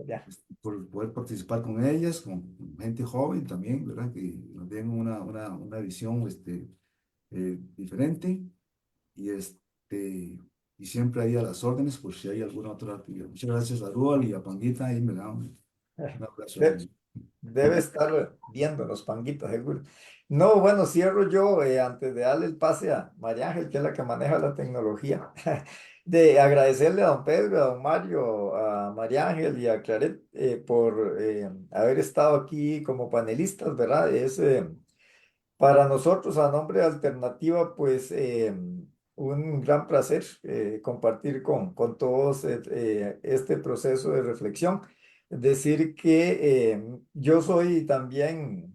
Ya. por poder participar con ellas, con gente joven también, ¿verdad? Que nos den una visión diferente y, y siempre ahí a las órdenes por si hay alguna otra actividad. Muchas gracias a Rual y a Panguita, ahí me dan un abrazo De- ahí. Debe estar viendo los panguitas, seguro. No, bueno, cierro yo antes de darle el pase a María Ángel, que es la que maneja la tecnología, de agradecerle a don Pedro, a don Mario, a María Ángel y a Claret por haber estado aquí como panelistas, ¿verdad? Para nosotros, a nombre de Alternativa, pues un gran placer compartir con todos este proceso de reflexión. Decir que yo soy también,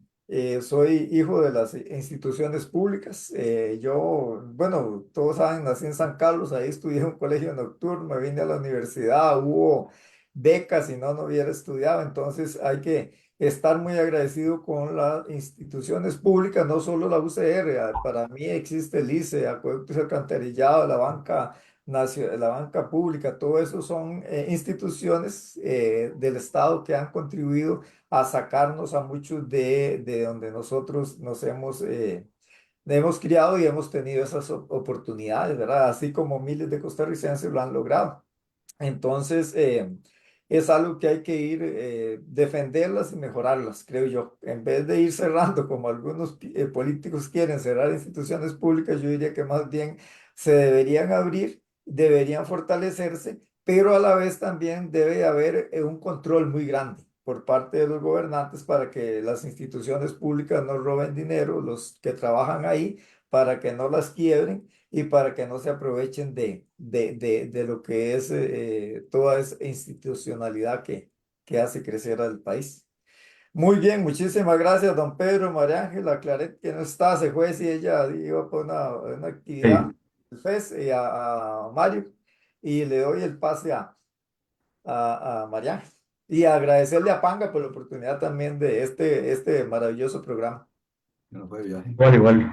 soy hijo de las instituciones públicas. Yo, bueno, todos saben, nací en San Carlos, ahí estudié en un colegio nocturno, me vine a la universidad, hubo becas y no hubiera estudiado, entonces hay que estar muy agradecido con las instituciones públicas, no solo la UCR. Para mí existe el ICE, Acueductos y Alcantarillado, la banca la banca pública, todo eso son instituciones del Estado que han contribuido a sacarnos a muchos de donde nosotros hemos criado y hemos tenido esas oportunidades, ¿verdad? Así como miles de costarricenses lo han logrado. Entonces, es algo que hay que ir, defenderlas y mejorarlas, creo yo. En vez de ir cerrando, como algunos políticos quieren cerrar instituciones públicas, yo diría que más bien se deberían abrir, deberían fortalecerse, pero a la vez también debe haber un control muy grande por parte de los gobernantes para que las instituciones públicas no roben dinero, los que trabajan ahí, para que no las quiebren y para que no se aprovechen de lo que es toda esa institucionalidad que hace crecer al país. Muy bien, muchísimas gracias, don Pedro, María Ángela, Claret, que no está, se fue, si ella iba por una actividad, Sí. el FES, a Mario, y le doy el pase a María Ángela. Y agradecerle a Panga por la oportunidad también de este maravilloso programa. Bueno, fue de viaje. Igual, igual.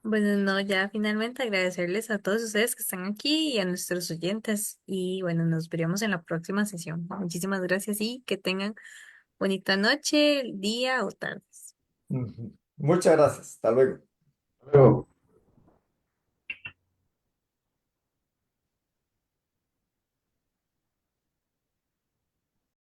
Bueno, no, ya finalmente agradecerles a todos ustedes que están aquí y a nuestros oyentes. Y bueno, nos veremos en la próxima sesión. Muchísimas gracias y que tengan bonita noche, día o tardes. Ujú. Muchas gracias. Hasta luego. Luego.